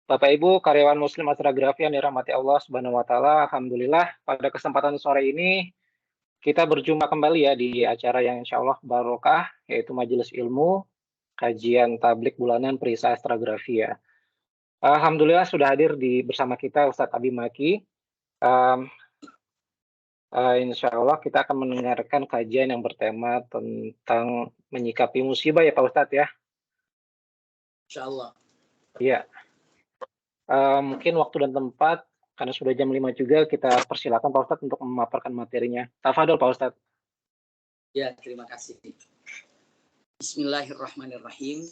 Bapak Ibu, karyawan Muslim Astra-Grafi yang dirahmati Allah Subhanahu wa taala, alhamdulillah pada kesempatan sore ini kita berjumpa kembali ya di acara yang insya Allah barokah, yaitu Majelis Ilmu Kajian Tablik Bulanan Perisai Astra-Grafi ya. Alhamdulillah sudah hadir bersama kita Ustadz Abi Maki. Insya Allah kita akan mendengarkan kajian yang bertema tentang menyikapi musibah ya Pak Ustadz ya. Insya Allah. Iya. Mungkin waktu dan tempat, karena sudah jam 5 juga, kita persilakan Pak Ustadz untuk memaparkan materinya. Tafadhol Pak Ustadz. Ya, terima kasih. Bismillahirrahmanirrahim.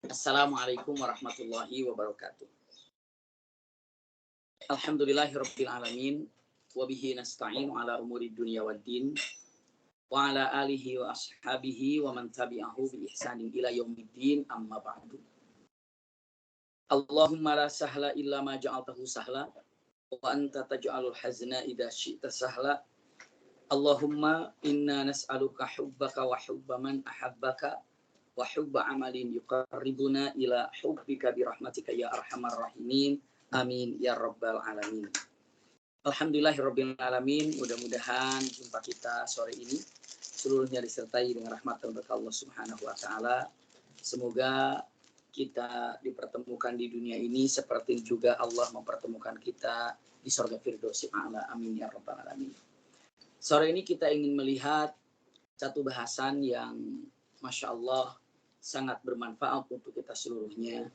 Assalamualaikum warahmatullahi wabarakatuh. Alhamdulillahirabbil alamin wa bihi nasta'inu ala umuri dunya waddin wa ala alihi wa ashabihi wa man tabi'ahu bi ihsanin ila yaumiddin amma ba'du. Allahumma la sahla illa ma ja'altahu sahla wa anta taj'alul hazna idza syi'ta sahla. Allahumma inna nas'aluka hubbaka wa hubba man ahabbaka wa hubba amalin yuqarribuna ila hubbika bi rahmatika ya arhamar rahimin. Amin ya rabbal alamin. Alhamdulillahirabbil alamin. Mudah-mudahan jumpa kita sore ini seluruhnya disertai dengan rahmat dan berkah Allah Subhanahu wa taala. Semoga kita dipertemukan di dunia ini seperti juga Allah mempertemukan kita di surga Firdausil A'la. Amin ya rabbal alamin. Sore ini kita ingin melihat satu bahasan yang Masya Allah sangat bermanfaat untuk kita seluruhnya,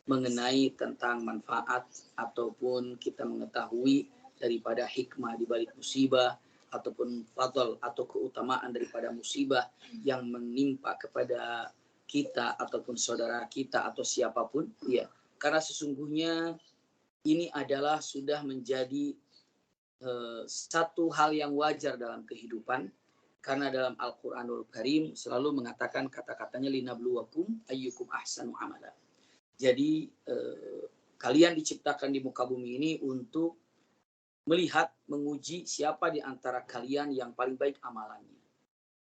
mengenai tentang manfaat ataupun kita mengetahui daripada hikmah di balik musibah ataupun fadl atau keutamaan daripada musibah yang menimpa kepada kita ataupun saudara kita atau siapapun, ya, karena sesungguhnya ini adalah sudah menjadi satu hal yang wajar dalam kehidupan, karena dalam Al-Quranul Karim selalu mengatakan kata-katanya linabluwakum ayyukum ahsanu amala. Jadi kalian diciptakan di muka bumi ini untuk melihat, menguji siapa di antara kalian yang paling baik amalannya.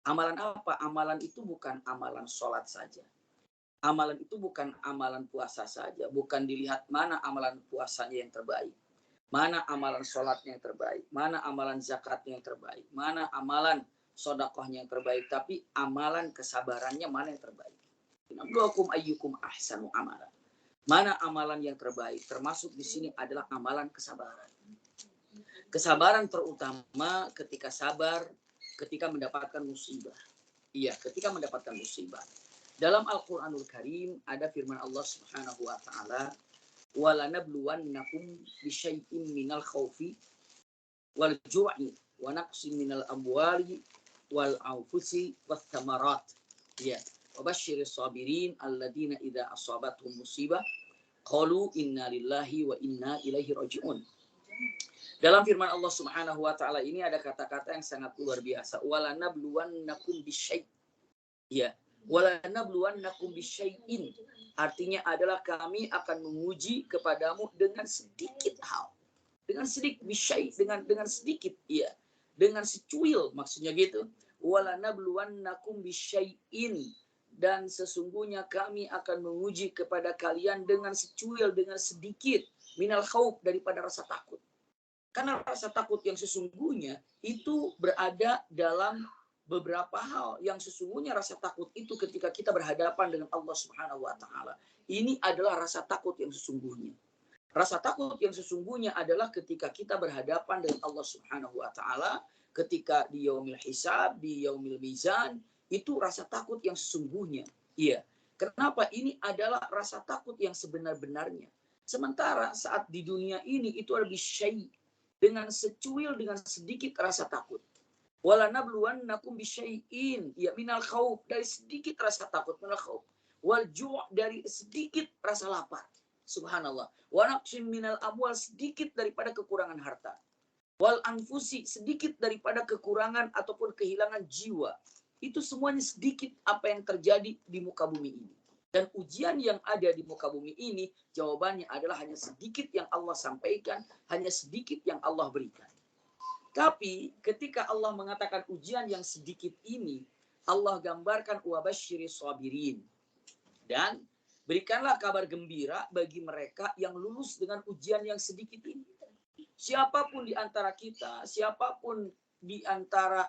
Amalan apa? Amalan itu bukan amalan sholat saja. Amalan itu bukan amalan puasa saja. Bukan dilihat mana amalan puasanya yang terbaik. Mana amalan sholatnya yang terbaik. Mana amalan zakatnya yang terbaik. Mana amalan sodakohnya yang terbaik. Tapi amalan kesabarannya mana yang terbaik. Innakum ayyukum ahsanu amala. Mana amalan yang terbaik. Termasuk di sini adalah amalan kesabaran. Kesabaran terutama ketika sabar ketika mendapatkan musibah. Iya, ketika mendapatkan musibah. Dalam Al-Quranul Karim ada firman Allah Subhanahu wa taala, "Walanabluwannakum bisyai'im minal khaufi wal ju'i wa naqsin minal amwali wal anfusi wath thamarat." Ya, wa basyiris sabirin alladziina idza asabatuhum musibah qalu inna lillahi wa inna ilaihi raji'un. Dalam firman Allah Subhanahu wa taala ini ada kata-kata yang sangat luar biasa. Walanabluwannakum bisyai'. Ya, walanabluwannakum bisyai'in. Artinya adalah kami akan menguji kepadamu dengan sedikit hal. Dengan sedikit bisyai', dengan sedikit, ya. Dengan secuil maksudnya gitu. Walanabluwannakum bisyai'in. Dan sesungguhnya kami akan menguji kepada kalian dengan secuil, dengan sedikit minal khauf, daripada rasa takut. Karena rasa takut yang sesungguhnya itu berada dalam beberapa hal. Yang sesungguhnya rasa takut itu ketika kita berhadapan dengan Allah Subhanahu wa taala. Ini adalah rasa takut yang sesungguhnya. Rasa takut yang sesungguhnya adalah ketika kita berhadapan dengan Allah Subhanahu wa taala, ketika di yaumil hisab, di yaumil mizan, itu rasa takut yang sesungguhnya. Iya. Kenapa? Ini adalah rasa takut yang sebenar-benarnya. Sementara saat di dunia ini itu ada bisyai', dengan secuil, dengan sedikit rasa takut. Walanabluwannakum bisyai'in, ya minal khauf, dari sedikit rasa takut, minal khauf. Wal ju' dari sedikit rasa lapar. Subhanallah. Wa naqsin minal amwal, sedikit daripada kekurangan harta. Wal anfusi, sedikit daripada kekurangan ataupun kehilangan jiwa. Itu semuanya sedikit apa yang terjadi di muka bumi ini. Dan ujian yang ada di muka bumi ini, jawabannya adalah hanya sedikit yang Allah sampaikan, hanya sedikit yang Allah berikan. Tapi ketika Allah mengatakan ujian yang sedikit ini, Allah gambarkan wabasyiris sabirin. Dan Berikanlah kabar gembira bagi mereka yang lulus dengan ujian yang sedikit ini. Siapapun di antara kita, siapapun di antara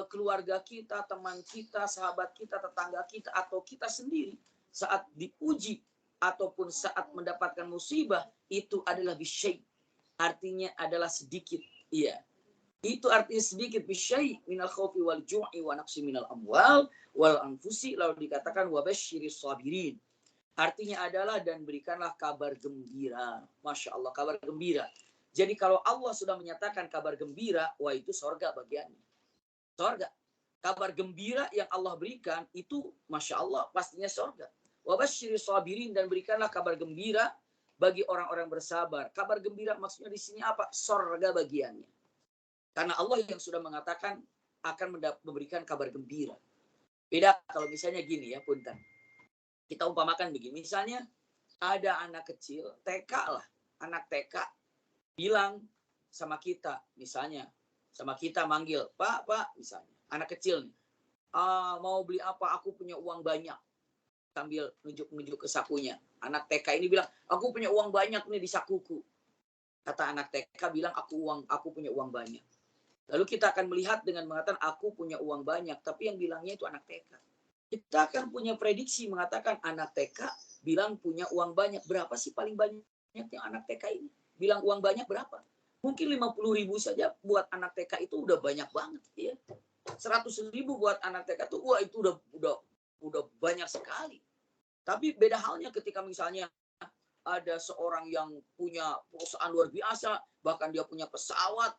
keluarga kita, teman kita, sahabat kita, tetangga kita, atau kita sendiri saat diuji ataupun saat mendapatkan musibah, itu adalah bisyai. Artinya adalah sedikit. Iya. Itu artinya sedikit, bisyai minal khawfi wal ju'i wa naqsi minal amwal wal anfusi, lalu dikatakan wa basyiris sabirin. Artinya adalah dan berikanlah kabar gembira. Masya Allah, kabar gembira. Jadi kalau Allah sudah menyatakan kabar gembira, wah itu sorga bagiannya. Sorga. Kabar gembira yang Allah berikan itu Masya Allah pastinya sorga. Wa basyiris sabirin, dan berikanlah kabar gembira bagi orang-orang bersabar. Kabar gembira maksudnya di sini apa? Sorga bagiannya. Karena Allah yang sudah mengatakan akan memberikan kabar gembira. Beda kalau misalnya gini ya, punten. Kita umpamakan begini, misalnya ada anak kecil, TK lah, anak TK bilang sama kita, misalnya sama kita manggil, Pak, misalnya, anak kecil nih, mau beli apa, aku punya uang banyak, sambil nunjuk ke sakunya. Anak TK ini bilang, aku punya uang banyak nih di sakuku. Kata anak TK bilang, aku punya uang banyak. Lalu kita akan melihat dengan mengatakan aku punya uang banyak, tapi yang bilangnya itu anak TK. Kita akan punya prediksi mengatakan anak TK bilang punya uang banyak. Berapa sih paling banyak yang anak TK ini? Bilang uang banyak berapa? Mungkin 50.000 saja buat anak TK itu udah banyak banget. Ya. 100.000 buat anak TK itu, wah itu udah banyak sekali. Tapi beda halnya ketika misalnya ada seorang yang punya perusahaan luar biasa, bahkan dia punya pesawat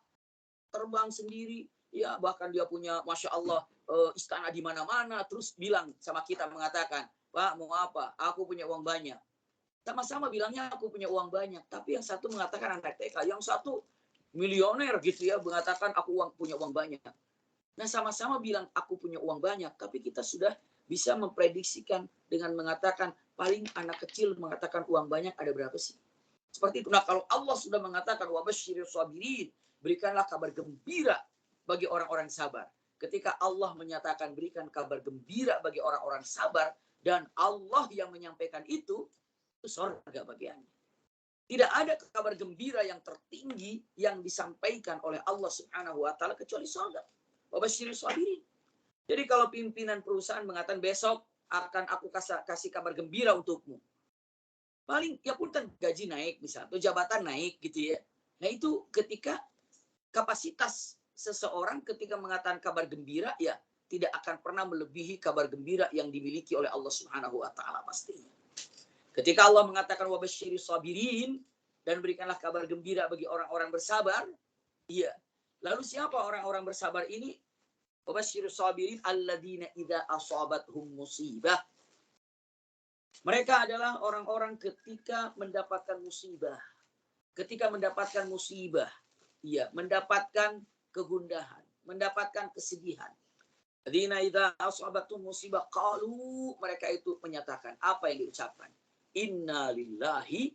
terbang sendiri, ya bahkan dia punya Masya Allah istana di mana-mana, terus bilang sama kita mengatakan, Pak mau apa? Aku punya uang banyak. Sama-sama bilangnya aku punya uang banyak, tapi yang satu mengatakan anak TK, yang satu milioner gitu ya, mengatakan aku punya uang banyak. Nah sama-sama bilang aku punya uang banyak, tapi kita sudah bisa memprediksikan dengan mengatakan paling anak kecil mengatakan uang banyak ada berapa sih? Seperti itu. Nah kalau Allah sudah mengatakan wa basyiris sabirin, berikanlah kabar gembira bagi orang-orang sabar. Ketika Allah menyatakan berikan kabar gembira bagi orang-orang sabar, dan Allah yang menyampaikan itu surga bagiannya. Tidak ada kabar gembira yang tertinggi yang disampaikan oleh Allah Subhanahu wa taala kecuali surga. Wa basyiris sabirin. Jadi kalau pimpinan perusahaan mengatakan besok akan aku kasih kabar gembira untukmu. Paling ya punten gaji naik misalnya, atau jabatan naik gitu ya. Nah itu ketika kapasitas seseorang ketika mengatakan kabar gembira, ya tidak akan pernah melebihi kabar gembira yang dimiliki oleh Allah Subhanahu wa taala pastinya. Ketika Allah mengatakan wa basyiris sabirin, dan berikanlah kabar gembira bagi orang-orang bersabar, iya. Lalu siapa orang-orang bersabar ini? Wa basyiris sabirin alladzina idza asabathum musibah. Mereka adalah orang-orang ketika mendapatkan musibah. Ketika mendapatkan musibah, iya, mendapatkan kegundahan, mendapatkan kesedihan. Alladzina idza asabathum musibah qalu, mereka itu menyatakan apa yang diucapkan? Inna lillahi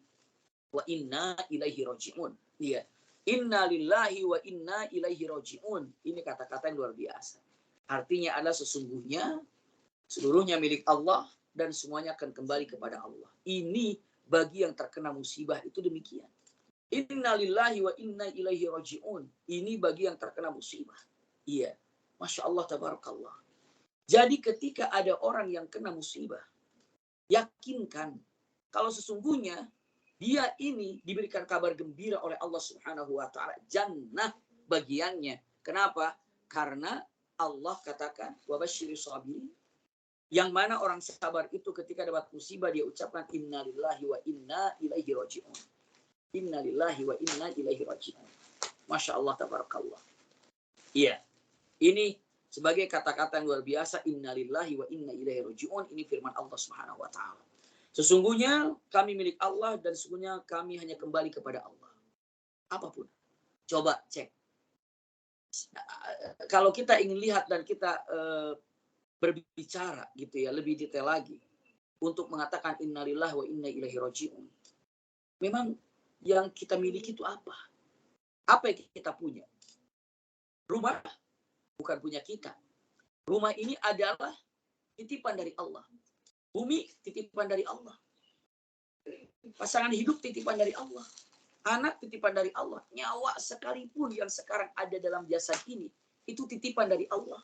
wa inna ilaihi raji'un. Iya. Inna lillahi wa inna ilaihi raji'un. Ini kata-kata yang luar biasa. Artinya adalah sesungguhnya seluruhnya milik Allah dan semuanya akan kembali kepada Allah. Ini bagi yang terkena musibah itu demikian. Inna lillahi wa inna ilaihi raji'un. Ini bagi yang terkena musibah. Iya. Masya Allah tabarakallah. Jadi ketika ada orang yang kena musibah, yakinkan kalau sesungguhnya dia ini diberikan kabar gembira oleh Allah Subhanahu wa taala, jannah bagiannya. Kenapa? Karena Allah katakan wa basyiris sabirin. Yang mana orang sabar itu ketika dapat musibah dia ucapkan innalillahi wa inna ilaihi raji'un. Innalillahi wa inna ilaihi raji'un. Masya Allah tabarakallah. Iya. Ini sebagai kata-kata yang luar biasa, innalillahi wa inna ilaihi raji'un. Ini firman Allah Subhanahu wa taala. Sesungguhnya kami milik Allah dan sesungguhnya kami hanya kembali kepada Allah. Apapun. Coba cek. Kalau kita ingin lihat dan kita berbicara gitu ya, lebih detail lagi untuk mengatakan innalillahi wa inna ilaihi raji'un. Memang yang kita miliki itu apa? Apa yang kita punya? Rumah bukan punya kita. Rumah ini adalah titipan dari Allah. Bumi titipan dari Allah. Pasangan hidup titipan dari Allah. Anak titipan dari Allah. Nyawa sekalipun yang sekarang ada dalam jasad ini, itu titipan dari Allah.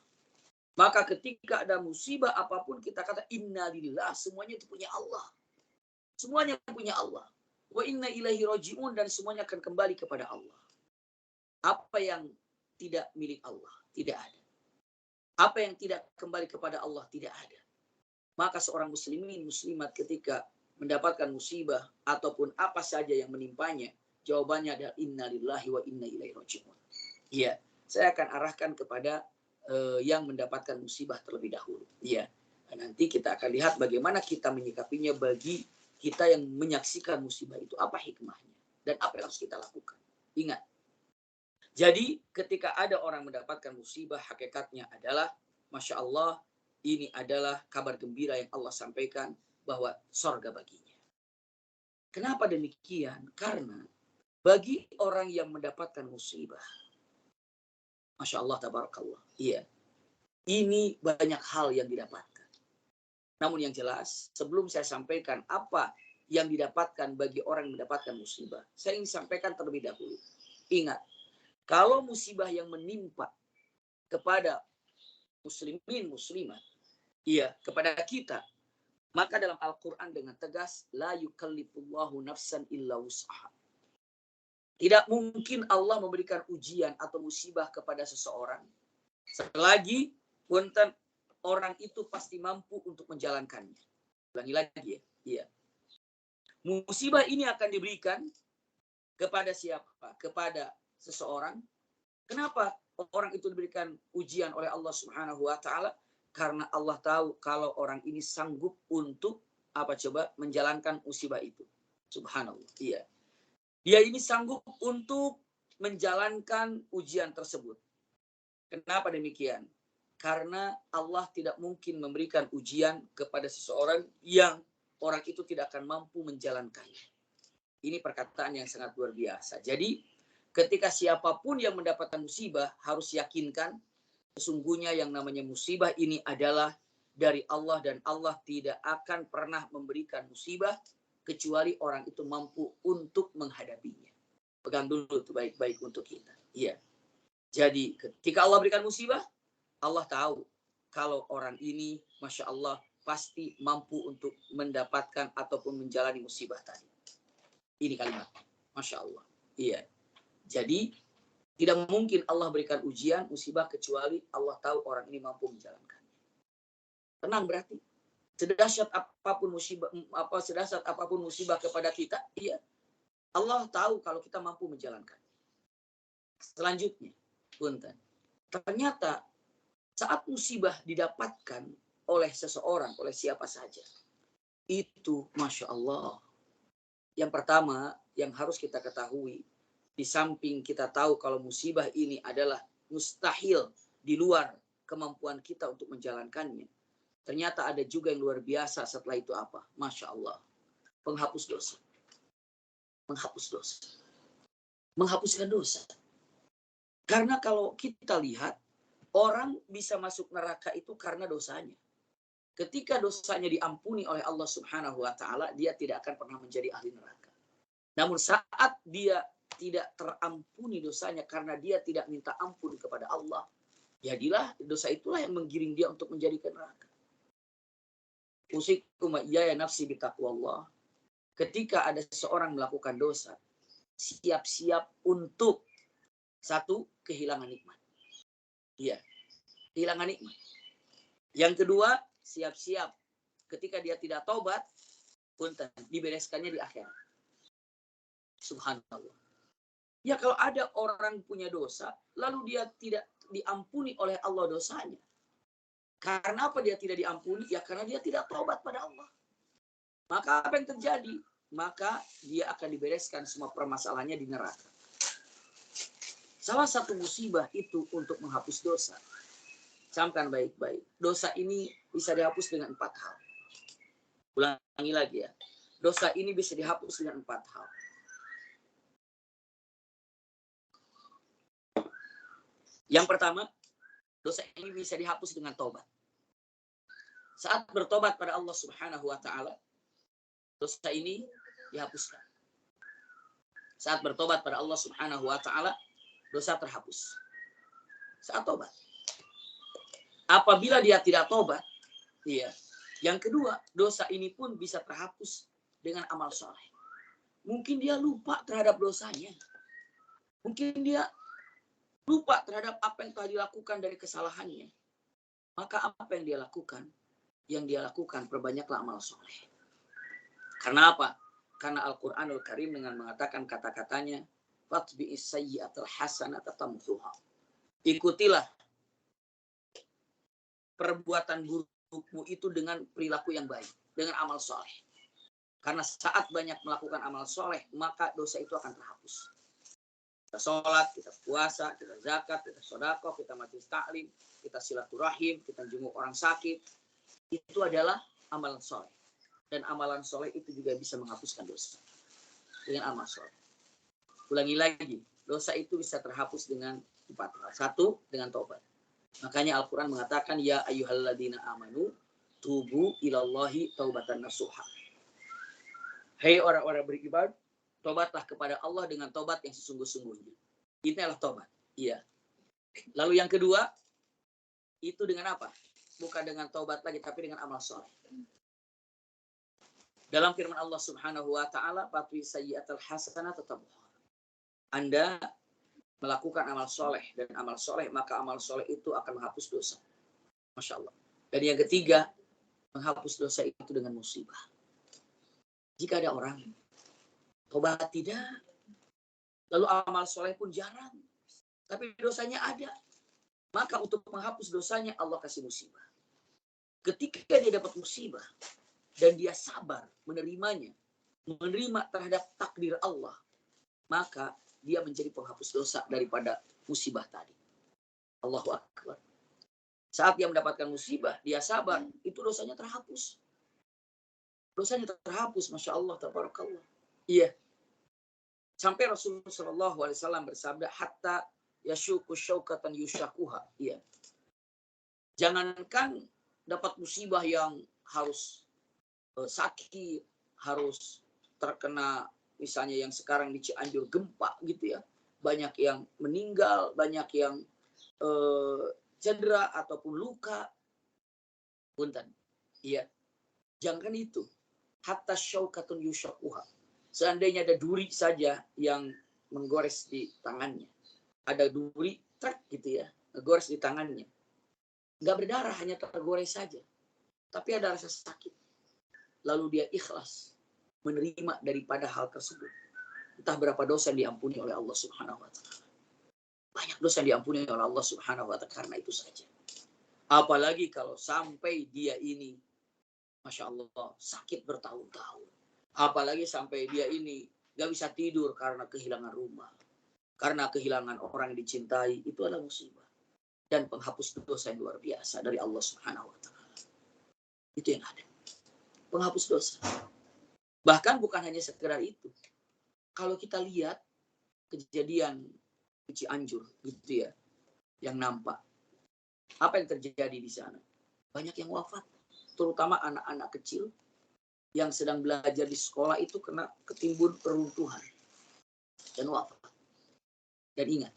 Maka ketika ada musibah apapun, kita kata innalillah, semuanya itu punya Allah. Semuanya punya Allah. Wa inna ilaihi raji'un, dan semuanya akan kembali kepada Allah. Apa yang tidak milik Allah? Tidak ada. Apa yang tidak kembali kepada Allah? Tidak ada. Maka seorang muslimin, muslimat ketika mendapatkan musibah ataupun apa saja yang menimpanya, jawabannya adalah innalillahi wa inna ilaihi raji'un. Iya, saya akan arahkan kepada yang mendapatkan musibah terlebih dahulu. Iya. Nanti kita akan lihat bagaimana kita menyikapinya bagi kita yang menyaksikan musibah itu. Apa hikmahnya dan apa yang harus kita lakukan. Ingat. Jadi ketika ada orang mendapatkan musibah, hakikatnya adalah Masya Allah, ini adalah kabar gembira yang Allah sampaikan bahwa sorga baginya. Kenapa demikian? Karena bagi orang yang mendapatkan musibah, Masya Allah, tabarakallah. Iya. Ini banyak hal yang didapatkan. Namun yang jelas, sebelum saya sampaikan apa yang didapatkan bagi orang yang mendapatkan musibah, saya ingin sampaikan terlebih dahulu. Ingat, kalau musibah yang menimpa kepada muslimin, muslimat, iya, kepada kita, maka dalam Al-Quran dengan tegas, la yukallifullahu nafsan illa wus'aha. Tidak mungkin Allah memberikan ujian atau musibah kepada seseorang selagi punten orang itu pasti mampu untuk menjalankannya. Ulangi lagi ya. Iya. Musibah ini akan diberikan kepada siapa? Kepada seseorang. Kenapa orang itu diberikan ujian oleh Allah Subhanahu wa taala? Karena Allah tahu kalau orang ini sanggup untuk apa coba menjalankan musibah itu. Subhanallah. Iya. Dia ini sanggup untuk menjalankan ujian tersebut. Kenapa demikian? Karena Allah tidak mungkin memberikan ujian kepada seseorang yang orang itu tidak akan mampu menjalankannya. Ini perkataan yang sangat luar biasa. Jadi ketika siapapun yang mendapatkan musibah harus yakinkan sesungguhnya yang namanya musibah ini adalah dari Allah dan Allah tidak akan pernah memberikan musibah kecuali orang itu mampu untuk menghadapinya. Pegang dulu tuh baik-baik untuk kita. Iya. Jadi ketika Allah berikan musibah, Allah tahu kalau orang ini, Masya Allah, pasti mampu untuk mendapatkan ataupun menjalani musibah tadi. Ini kalimat. Masya Allah. Iya. Jadi tidak mungkin Allah berikan ujian, musibah, kecuali Allah tahu orang ini mampu menjalankannya. Tenang berarti. Sedahsyat apapun musibah kepada kita, iya, Allah tahu kalau kita mampu menjalankan. Selanjutnya, punten. Ternyata saat musibah didapatkan oleh seseorang, oleh siapa saja, itu Masya Allah. Yang pertama yang harus kita ketahui, di samping kita tahu kalau musibah ini adalah mustahil di luar kemampuan kita untuk menjalankannya, ternyata ada juga yang luar biasa setelah itu apa? Masya Allah. Penghapus dosa. Menghapus dosa. Menghapuskan dosa. Karena kalau kita lihat, orang bisa masuk neraka itu karena dosanya. Ketika dosanya diampuni oleh Allah Subhanahu wa taala, dia tidak akan pernah menjadi ahli neraka. Namun saat dia tidak terampuni dosanya karena dia tidak minta ampun kepada Allah, jadilah dosa itulah yang menggiring dia untuk menjadi neraka. Usikum ya nafsi bitaqwallah. Ketika ada seseorang melakukan dosa, siap-siap untuk satu, kehilangan nikmat. Iya, kehilangan nikmat. Yang kedua, siap-siap ketika dia tidak taubat, punten, dibereskannya di akhirat. Subhanallah. Ya kalau ada orang punya dosa, lalu dia tidak diampuni oleh Allah dosanya. Karena apa dia tidak diampuni? Ya karena dia tidak taubat pada Allah. Maka apa yang terjadi? Maka dia akan dibereskan semua permasalahannya di neraka. Salah satu musibah itu untuk menghapus dosa. Camkan baik-baik. Dosa ini bisa dihapus dengan 4 hal. Ulangi lagi ya. Dosa ini bisa dihapus dengan 4 hal. Yang pertama, dosa ini bisa dihapus dengan taubat. Saat bertobat pada Allah Subhanahu wa taala, dosa ini dihapuskan. Saat bertobat pada Allah Subhanahu wa taala, dosa terhapus. Saat tobat. Apabila dia tidak tobat, iya. Yang kedua, dosa ini pun bisa terhapus dengan amal soleh. Mungkin dia lupa terhadap dosanya. Mungkin dia lupa terhadap apa yang telah dilakukan dari kesalahannya. Maka apa yang dia lakukan? Yang dia lakukan, perbanyaklah amal soleh. Karena apa? Karena Al-Quranul Karim dengan mengatakan kata-katanya, fatbi'is sayyi'atal hasanata tamhuha. Ikutilah perbuatan burukmu itu dengan perilaku yang baik, dengan amal soleh. Karena saat banyak melakukan amal soleh, maka dosa itu akan terhapus. Kita sholat, kita puasa, kita zakat, kita sedekah, kita majelis taklim, kita silaturahim, kita jenguk orang sakit. Itu adalah amalan soleh. Dan amalan soleh itu juga bisa menghapuskan dosa. Dengan amal soleh. Ulangi lagi, dosa itu bisa terhapus dengan 4 hal. 1, dengan taubat. Makanya Al-Quran mengatakan, ya ayyuhalladzina amanu, tubu ilallahi taubatan nasuha. Hei orang-orang beriman, tobatlah kepada Allah dengan tobat yang sesungguh-sungguhnya. Ini adalah tobat. Iya. Lalu yang kedua, itu dengan apa? Bukan dengan tobat lagi, tapi dengan amal soleh. Dalam firman Allah Subhanahu wa taala, "Fatwi sayyi'atal hasanah tatabuha." Anda melakukan amal soleh dan amal soleh, maka amal soleh itu akan menghapus dosa. Masya Allah. Dan yang ketiga, menghapus dosa itu dengan musibah. Jika ada orang tobat tidak, lalu amal soleh pun jarang, tapi dosanya ada, maka untuk menghapus dosanya Allah kasih musibah. Ketika dia dapat musibah dan dia sabar menerimanya, menerima terhadap takdir Allah, maka dia menjadi penghapus dosa daripada musibah tadi. Allahu Akbar. Saat dia mendapatkan musibah, dia sabar, itu dosanya terhapus. Dosanya terhapus, Masya Allah, tabarakallah. Iya. Sampai Rasulullah SAW bersabda, hatta yashuku syaukatan yushakuha. Iya. Jangankan dapat musibah yang harus sakit, harus terkena misalnya yang sekarang di Cianjur gempa gitu ya. Banyak yang meninggal, banyak yang cedera ataupun luka. Punten. Iya. Jangan itu. Hatta syaukatun yushakuha. Seandainya ada duri saja yang menggores di tangannya. Ada duri, trek gitu ya, menggores di tangannya. Nggak berdarah, hanya tergores saja. Tapi ada rasa sakit. Lalu dia ikhlas menerima daripada hal tersebut. Entah berapa dosa yang diampuni oleh Allah Subhanahu wa taala. Banyak dosa yang diampuni oleh Allah Subhanahu wa taala karena itu saja. Apalagi kalau sampai dia ini, Masya Allah, sakit bertahun-tahun. Apalagi sampai dia ini gak bisa tidur karena kehilangan rumah. Karena kehilangan orang yang dicintai. Itu adalah musibah. Dan penghapus dosa yang luar biasa dari Allah Subhanahu wa taala. Itu yang ada. Penghapus dosa. Bahkan bukan hanya sekedar itu. Kalau kita lihat kejadian di Cianjur gitu ya, yang nampak. Apa yang terjadi di sana? Banyak yang wafat. Terutama anak-anak kecil yang sedang belajar di sekolah itu kena ketimbun peruntuhan dan wafat. Dan ingat,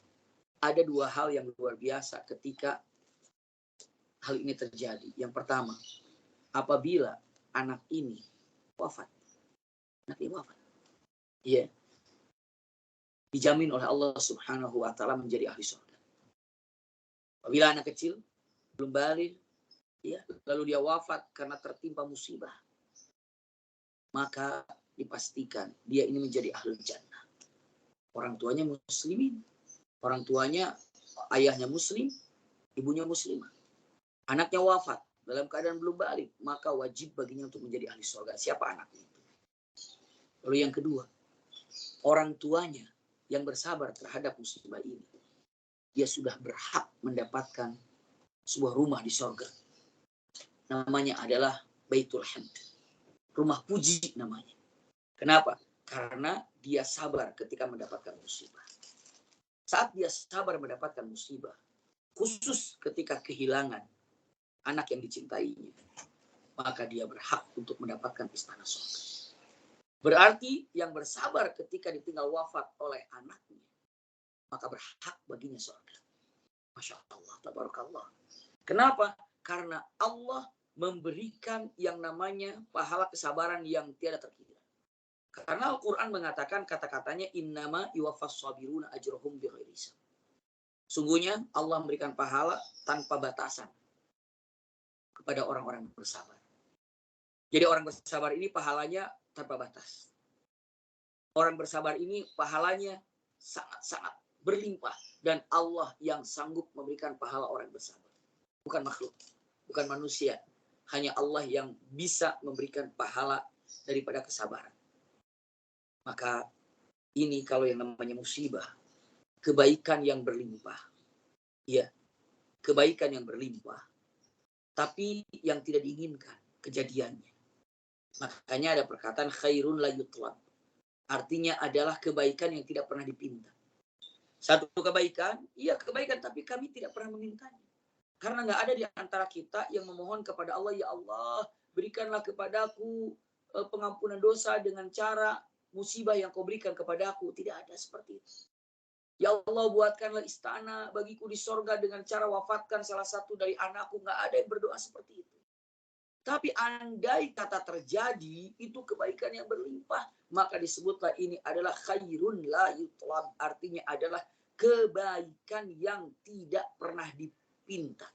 ada 2 hal yang luar biasa ketika hal ini terjadi. Yang pertama, apabila anak ini wafat. Anak ini wafat. Iya. Dijamin oleh Allah Subhanahu wa taala menjadi ahli surga. Apabila anak kecil belum balik, ya, lalu dia wafat karena tertimpa musibah, maka dipastikan dia ini menjadi ahlul jannah. Orang tuanya muslimin, orang tuanya ayahnya muslim, ibunya muslimah. Anaknya wafat dalam keadaan belum balik, maka wajib baginya untuk menjadi ahli surga. Siapa anaknya itu? Lalu yang kedua, orang tuanya yang bersabar terhadap musibah ini, dia sudah berhak mendapatkan sebuah rumah di surga. Namanya adalah Baitul Hamd. Rumah puji namanya. Kenapa? Karena dia sabar ketika mendapatkan musibah. Saat dia sabar mendapatkan musibah, khusus ketika kehilangan anak yang dicintainya, maka dia berhak untuk mendapatkan istana surga. Berarti yang bersabar ketika ditinggal wafat oleh anaknya, maka berhak baginya surga. Masya Allah, tabarakallah. Kenapa? Karena Allah memberikan yang namanya pahala kesabaran yang tiada terkira. Karena Al-Quran mengatakan kata-katanya innama yuwaffas sabiruna ajrohum bighairi hisab. Sungguhnya Allah memberikan pahala tanpa batasan kepada orang-orang bersabar. Jadi orang bersabar ini pahalanya tanpa batas. Orang bersabar ini pahalanya sangat-sangat berlimpah. Dan Allah yang sanggup memberikan pahala orang bersabar. Bukan makhluk, bukan manusia. Hanya Allah yang bisa memberikan pahala daripada kesabaran. Maka ini kalau yang namanya musibah, kebaikan yang berlimpah. Ya, kebaikan yang berlimpah. Tapi yang tidak diinginkan kejadiannya. Makanya ada perkataan khairun la yutlab. Artinya adalah kebaikan yang tidak pernah dipinta. Satu kebaikan, iya kebaikan, tapi kami tidak pernah memintanya. Karena nggak ada di antara kita yang memohon kepada Allah, ya Allah, berikanlah kepadaku pengampunan dosa dengan cara musibah yang kau berikan kepadaku. Tidak ada seperti itu. Ya Allah, buatkanlah istana bagiku di sorga dengan cara wafatkan salah satu dari anakku. Nggak ada yang berdoa seperti itu. Tapi andai kata terjadi, itu kebaikan yang berlimpah. Maka disebutlah ini adalah khairun la yutlab. Artinya adalah kebaikan yang tidak pernah dipinta.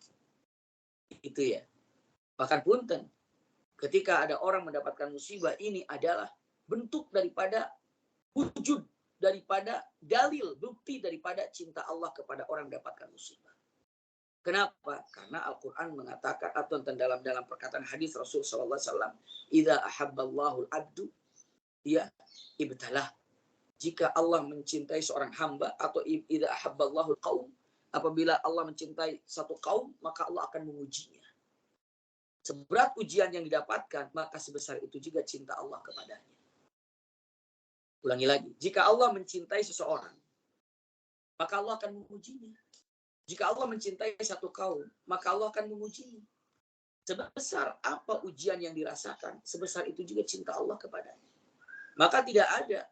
Itu ya. Bahkan punten, ketika ada orang mendapatkan musibah, ini adalah bentuk daripada wujud, daripada dalil, bukti daripada cinta Allah kepada orang mendapatkan musibah. Kenapa? Karena Al-Quran mengatakan atau dalam perkataan hadis Rasul sallallahu alaihi wasallam, "Idza ahabballahu al-'abdu ya ibtalah." Jika Allah mencintai seorang hamba atau idza ahabballahu al-qaum, apabila Allah mencintai satu kaum, maka Allah akan mengujinya. Seberat ujian yang didapatkan, maka sebesar itu juga cinta Allah kepadanya. Ulangi lagi, jika Allah mencintai seseorang, maka Allah akan mengujinya. Jika Allah mencintai satu kaum, maka Allah akan mengujinya. Sebesar apa ujian yang dirasakan, sebesar itu juga cinta Allah kepadanya. Maka tidak ada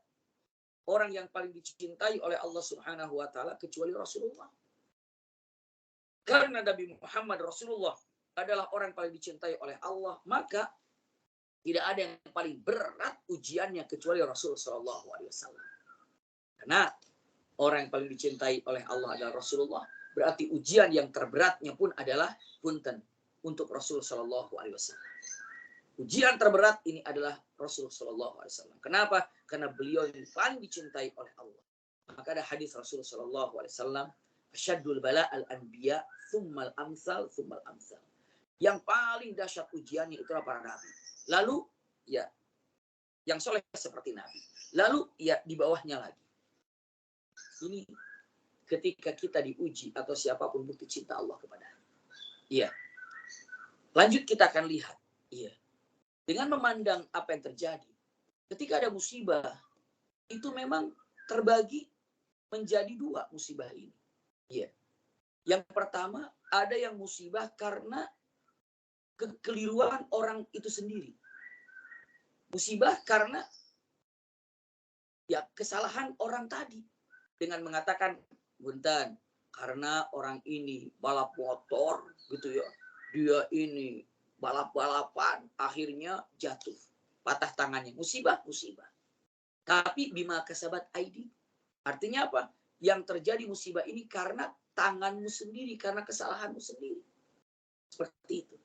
orang yang paling dicintai oleh Allah Subhanahu wa taala kecuali Rasulullah. Karena Nabi Muhammad Rasulullah adalah orang paling dicintai oleh Allah, maka tidak ada yang paling berat ujiannya kecuali Rasul sallallahu alaihi wasallam. Karena orang yang paling dicintai oleh Allah adalah Rasulullah, berarti ujian yang terberatnya pun adalah punten untuk Rasul sallallahu alaihi wasallam. Ujian terberat ini adalah Rasul sallallahu alaihi wasallam. Kenapa? Karena beliau yang paling dicintai oleh Allah. Maka ada hadis Rasul sallallahu alaihi wasallam, "Asyaddul bala al-anbiya, tsummal amsal, tsummal amsal." Yang paling dahsyat ujiannya itulah para nabi. Lalu ya yang soleh seperti nabi. Lalu ya di bawahnya lagi. Ini ketika kita diuji atau siapapun bukti cinta Allah kepadanya. Iya. Lanjut kita akan lihat. Iya. Dengan memandang apa yang terjadi. Ketika ada musibah, itu memang terbagi menjadi dua musibah ini. Iya. Yang pertama, ada yang musibah karena kekeliruan orang itu sendiri. Musibah karena ya kesalahan orang tadi. Dengan mengatakan, "Buntan, karena orang ini balap motor gitu ya, dia ini balap-balapan, akhirnya jatuh, patah tangannya." Musibah. Tapi bima kasabat aidi. Artinya apa? Yang terjadi musibah ini karena tanganmu sendiri, karena kesalahanmu sendiri. Seperti itu.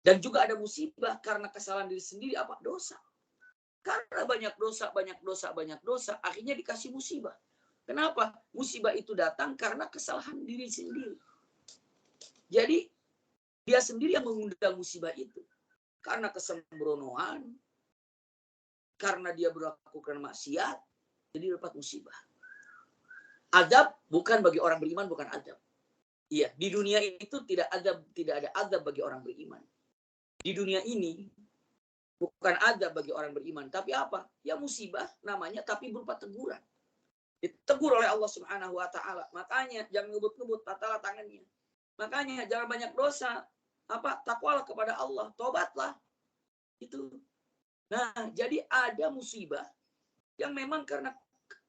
Dan juga ada musibah karena kesalahan diri sendiri, apa? Dosa. Karena banyak dosa, akhirnya dikasih musibah. Kenapa? Musibah itu datang karena kesalahan diri sendiri. Jadi, dia sendiri yang mengundang musibah itu. Karena kesembronoan, karena dia melakukan maksiat, jadi dapat musibah. Azab bukan bagi orang beriman, bukan azab. Iya, di dunia itu tidak ada azab bagi orang beriman. Di dunia ini bukan azab bagi orang beriman, tapi apa? Ya musibah namanya, tapi berupa teguran. Ditegur oleh Allah Subhanahu wa taala. Makanya jangan ngebut-ngebut, patahlah tangannya. Makanya jangan banyak dosa. Takwalah kepada Allah, tobatlah. Itu. Nah, jadi ada musibah yang memang karena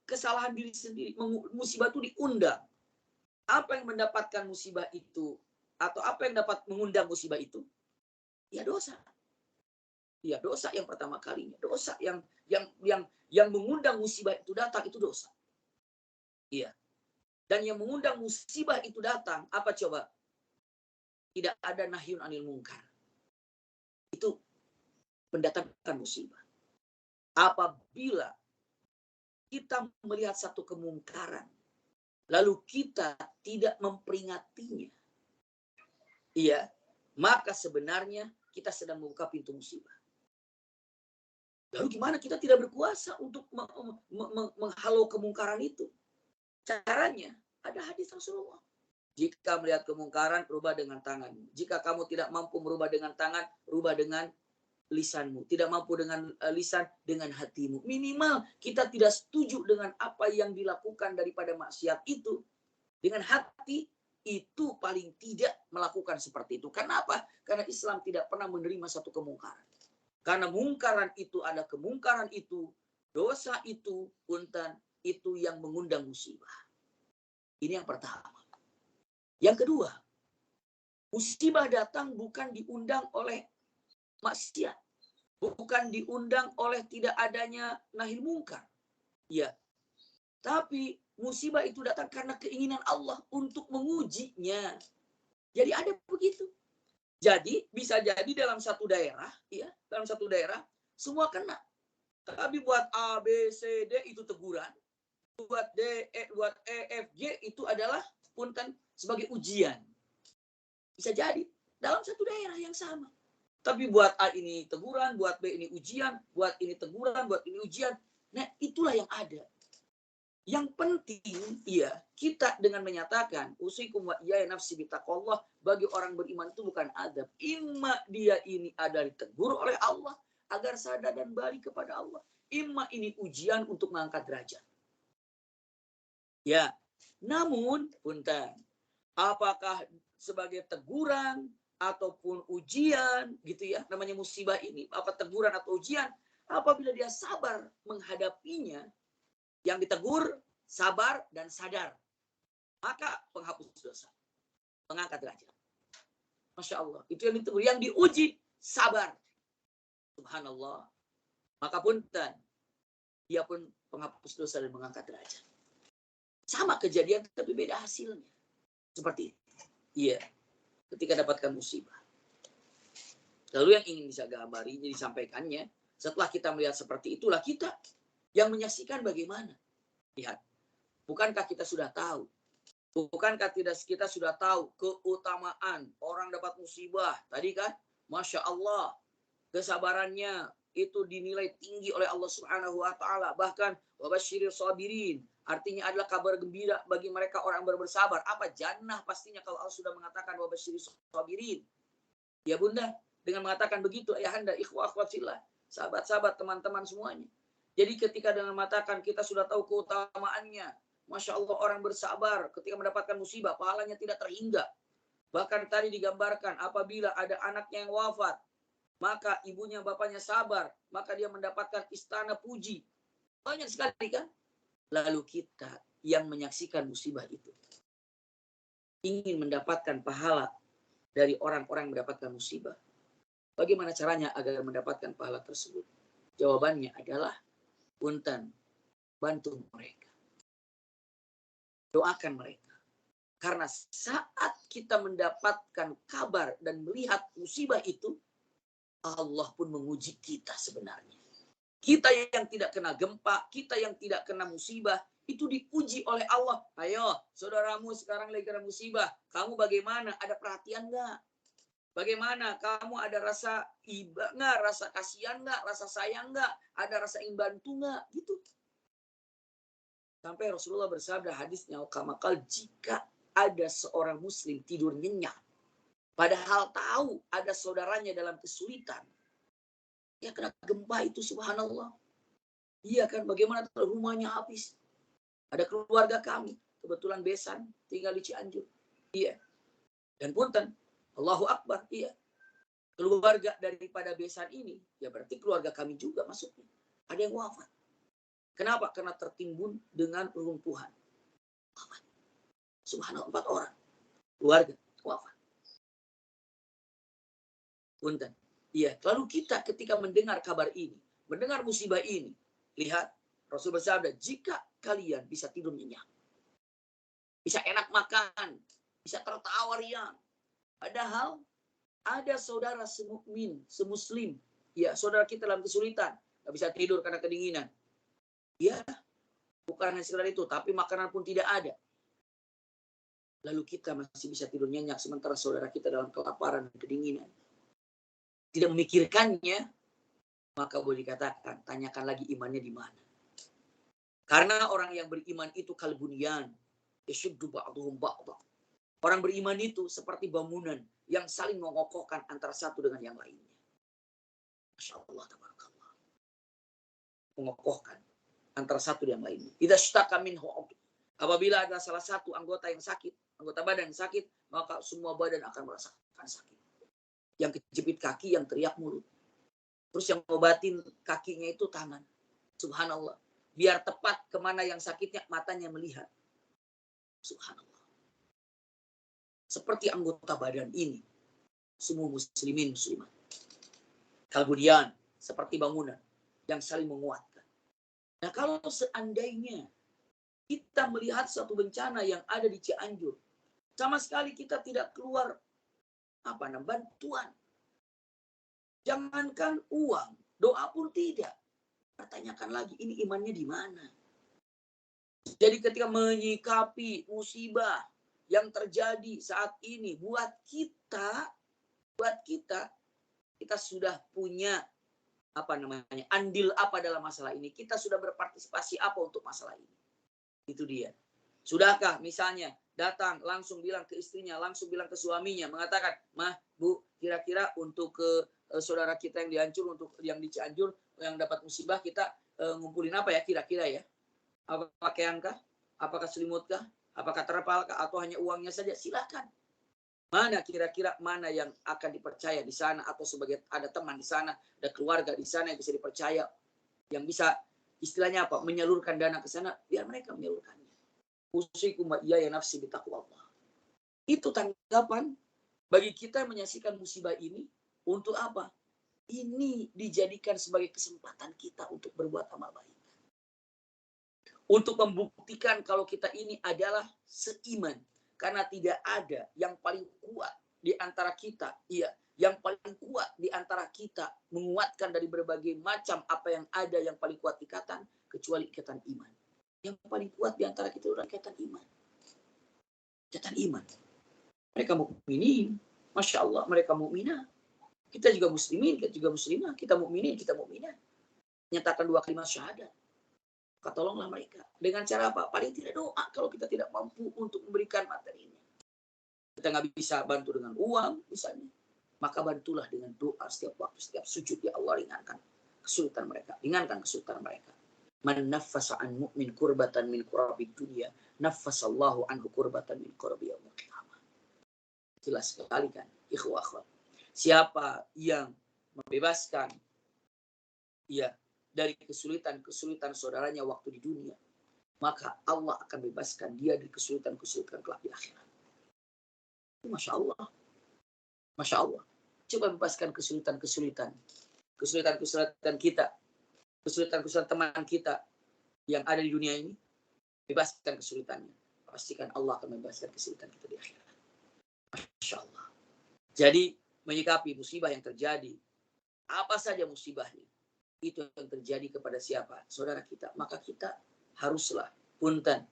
kesalahan diri sendiri. Musibah itu diundang. Apa yang mendapatkan musibah itu? Atau apa yang dapat mengundang musibah itu? Ya dosa. Ya dosa yang pertama kalinya. Dosa yang mengundang musibah itu datang itu dosa. Iya. Dan yang mengundang musibah itu datang, apa coba? Tidak ada nahyun anil munkar. Itu mendatangkan musibah. Apabila kita melihat satu kemungkaran, lalu kita tidak memperingatinya, iya, maka sebenarnya kita sedang membuka pintu musibah. Lalu gimana kita tidak berkuasa untuk menghalau kemungkaran itu? Caranya, ada hadis Rasulullah. Jika melihat kemungkaran, rubah dengan tangan. Jika kamu tidak mampu merubah dengan tangan, rubah dengan lisanmu. Tidak mampu dengan lisan, dengan hatimu. Minimal kita tidak setuju dengan apa yang dilakukan daripada maksiat itu. Dengan hati, itu paling tidak melakukan seperti itu. Kenapa? Karena Islam tidak pernah menerima satu kemungkaran. Karena mungkaran itu ada kemungkaran itu, dosa itu, punten, itu yang mengundang musibah. Ini yang pertama. Yang kedua, musibah datang bukan diundang oleh maksiat. Bukan diundang oleh tidak adanya nahi mungkar. Ya. Tapi musibah itu datang karena keinginan Allah untuk mengujinya. Jadi ada begitu. Jadi bisa jadi dalam satu daerah, ya, dalam satu daerah semua kena. Tapi buat A, B, C, D itu teguran. Buat buat E, F, G itu adalah punten sebagai ujian. Bisa jadi dalam satu daerah yang sama. Tapi buat A ini teguran, buat B ini ujian, buat ini teguran, buat ini ujian. Nah, itulah yang ada. Yang penting, ya, kita dengan menyatakan usikum wa iyaya nafsi bitaqwallah, bagi orang beriman itu bukan adab. Imma dia ini ada ditegur oleh Allah agar sadar dan balik kepada Allah. Imma ini ujian untuk mengangkat derajat. Ya, namun punten, apakah sebagai teguran ataupun ujian gitu ya, namanya musibah ini, apa teguran atau ujian, apabila dia sabar menghadapinya, yang ditegur sabar dan sadar, maka penghapus dosa, mengangkat derajat. Masya Allah, itu yang ditegur. Yang diuji sabar, subhanallah, maka punten, dia pun penghapus dosa dan mengangkat derajat. Sama kejadian tapi beda hasilnya. Seperti itu. Iya. Ketika dapatkan musibah. Lalu yang ingin bisa gambari, jadi disampaikannya, setelah kita melihat seperti itulah kita yang menyaksikan bagaimana. Lihat. Bukankah kita sudah tahu? Bukankah kita sudah tahu keutamaan orang dapat musibah? Tadi kan, Masya Allah, kesabarannya itu dinilai tinggi oleh Allah Subhanahu wa Ta'ala. Bahkan, wabasyiril sabirin. Artinya adalah kabar gembira bagi mereka orang yang bersabar. Apa? Jannah pastinya kalau Allah sudah mengatakan wabasyiril sabirin. Ya bunda, dengan mengatakan begitu, ayahanda, ikhwah, akhwat fillah, sahabat-sahabat, teman-teman semuanya. Jadi ketika dengan mengatakan kita sudah tahu keutamaannya, Masya Allah orang bersabar ketika mendapatkan musibah, pahalanya tidak terhingga. Bahkan tadi digambarkan apabila ada anaknya yang wafat, maka ibunya bapaknya sabar, maka dia mendapatkan istana puji. Banyak sekali kan? Lalu kita yang menyaksikan musibah itu ingin mendapatkan pahala dari orang-orang yang mendapatkan musibah. Bagaimana caranya agar mendapatkan pahala tersebut? Jawabannya adalah punten, bantu mereka. Doakan mereka. Karena saat kita mendapatkan kabar dan melihat musibah itu, Allah pun menguji kita sebenarnya. Kita yang tidak kena gempa, kita yang tidak kena musibah, itu diuji oleh Allah. Ayo, saudaramu sekarang lagi kena musibah. Kamu bagaimana? Ada perhatian nggak? Bagaimana? Kamu ada rasa iba nggak? Rasa kasihan nggak? Rasa sayang nggak? Ada rasa ingin bantu nggak? Gitu. Sampai Rasulullah bersabda hadisnya, kamakal, jika ada seorang muslim tidur nyenyak, padahal tahu ada saudaranya dalam kesulitan, ya kena gempa itu subhanallah. Iya kan, bagaimana rumahnya habis. Ada keluarga kami, kebetulan besan, tinggal di Cianjur. Iya. Dan punten, Allahu Akbar, iya. keluarga daripada besan ini, ya berarti keluarga kami juga masuknya. Ada yang wafat. Kenapa? Karena tertimbun dengan reruntuhan. Wafat. Subhanallah, 4 orang. Keluarga wafat. Punten. Iya, lalu kita ketika mendengar kabar ini, mendengar musibah ini, lihat Rasul bersabda, jika kalian bisa tidur nyenyak, bisa enak makan, bisa tertawa riang, padahal ada saudara semukmin, semuslim, ya saudara kita dalam kesulitan, nggak bisa tidur karena kedinginan. Ya, bukan hanya sekedar itu, tapi makanan pun tidak ada. Lalu kita masih bisa tidur nyenyak, sementara saudara kita dalam kelaparan dan kedinginan. Tidak memikirkannya, maka boleh dikatakan, tanyakan lagi imannya di mana. Karena orang yang beriman itu kalbunyan, yashuddu ba'duhum ba'dha. Orang beriman itu seperti bangunan yang saling mengokohkan antara satu dengan yang lainnya. Masya Allah, tabarakallah. Mengokohkan antara satu dan yang lainnya. Idza ishtaka minhu, apabila ada salah satu anggota yang sakit, anggota badan yang sakit, maka semua badan akan merasakan sakit. Yang kejepit kaki, yang teriak mulut. Terus yang ngobatin kakinya itu tangan. Subhanallah. Biar tepat kemana yang sakitnya, matanya melihat. Subhanallah. Seperti anggota badan ini, semua muslimin muslimat. Kalbunian, seperti bangunan yang saling menguatkan. Nah, kalau seandainya kita melihat suatu bencana yang ada di Cianjur, sama sekali kita tidak keluar bantuan. Jangankan uang, doa pun tidak. Pertanyakan lagi, ini imannya di mana? Jadi ketika menyikapi musibah yang terjadi saat ini, buat kita sudah punya andil apa dalam masalah ini? Kita sudah berpartisipasi apa untuk masalah ini? Itu dia. Sudahkah misalnya datang langsung bilang ke istrinya, langsung bilang ke suaminya, mengatakan, "Mah, Bu, kira-kira untuk ke saudara kita yang dihancur, untuk yang di Cianjur, yang dapat musibah, kita ngumpulin apa ya kira-kira ya? Apa pakaiankah? Apakah selimutkah? Apakah terpalkah? Atau hanya uangnya saja? Silakan. Mana kira-kira mana yang akan dipercaya di sana, atau sebagai ada teman di sana, ada keluarga di sana yang bisa dipercaya, yang bisa istilahnya menyalurkan dana ke sana, biar mereka menyalurkannya. Usikum wa iyaya nafsi bitaqwallah. Itu tanggapan bagi kita yang menyaksikan musibah ini. Untuk apa? Ini dijadikan sebagai kesempatan kita untuk berbuat amal baik. Untuk membuktikan kalau kita ini adalah seiman. Karena tidak ada yang paling kuat di antara kita. Iya, yang paling kuat di antara kita menguatkan dari berbagai macam apa yang ada, yang paling kuat ikatan, kecuali ikatan iman. Yang paling kuat di antara kita adalah ikatan iman. Ikatan iman. Mereka mukminin, masya Allah, mereka mukminah. Kita juga muslimin, kita juga muslimah. Kita mukminin, kita mukminah. Nyatakan 2 kalimat syahadat. Tolonglah mereka. Dengan cara apa? Paling tidak doa kalau kita tidak mampu untuk memberikan materinya. Kita nggak bisa bantu dengan uang misalnya. Maka bantulah dengan doa setiap waktu, setiap sujud. Ya Allah, ringankan kesulitan mereka. Ringankan kesulitan mereka. Man naffasa an mu'min kurbatan min kurabi dunia, naffasallahu anhu kurbatan min kurabi yaumil qiyamah. Jelas sekali kan, ikhwah. Siapa yang membebaskan dari kesulitan saudaranya waktu di dunia, maka Allah akan bebaskan dia dari kesulitan kelak di akhirat. Masya Allah. Masya Allah. Coba bebaskan kesulitan kita, kesulitan teman kita yang ada di dunia ini. Bebaskan kesulitannya. Pastikan Allah akan membebaskan kesulitan kita di akhirat. Masya Allah. Jadi menyikapi musibah yang terjadi, apa saja musibahnya, itu yang terjadi kepada siapa? Saudara kita. Maka kita haruslah punten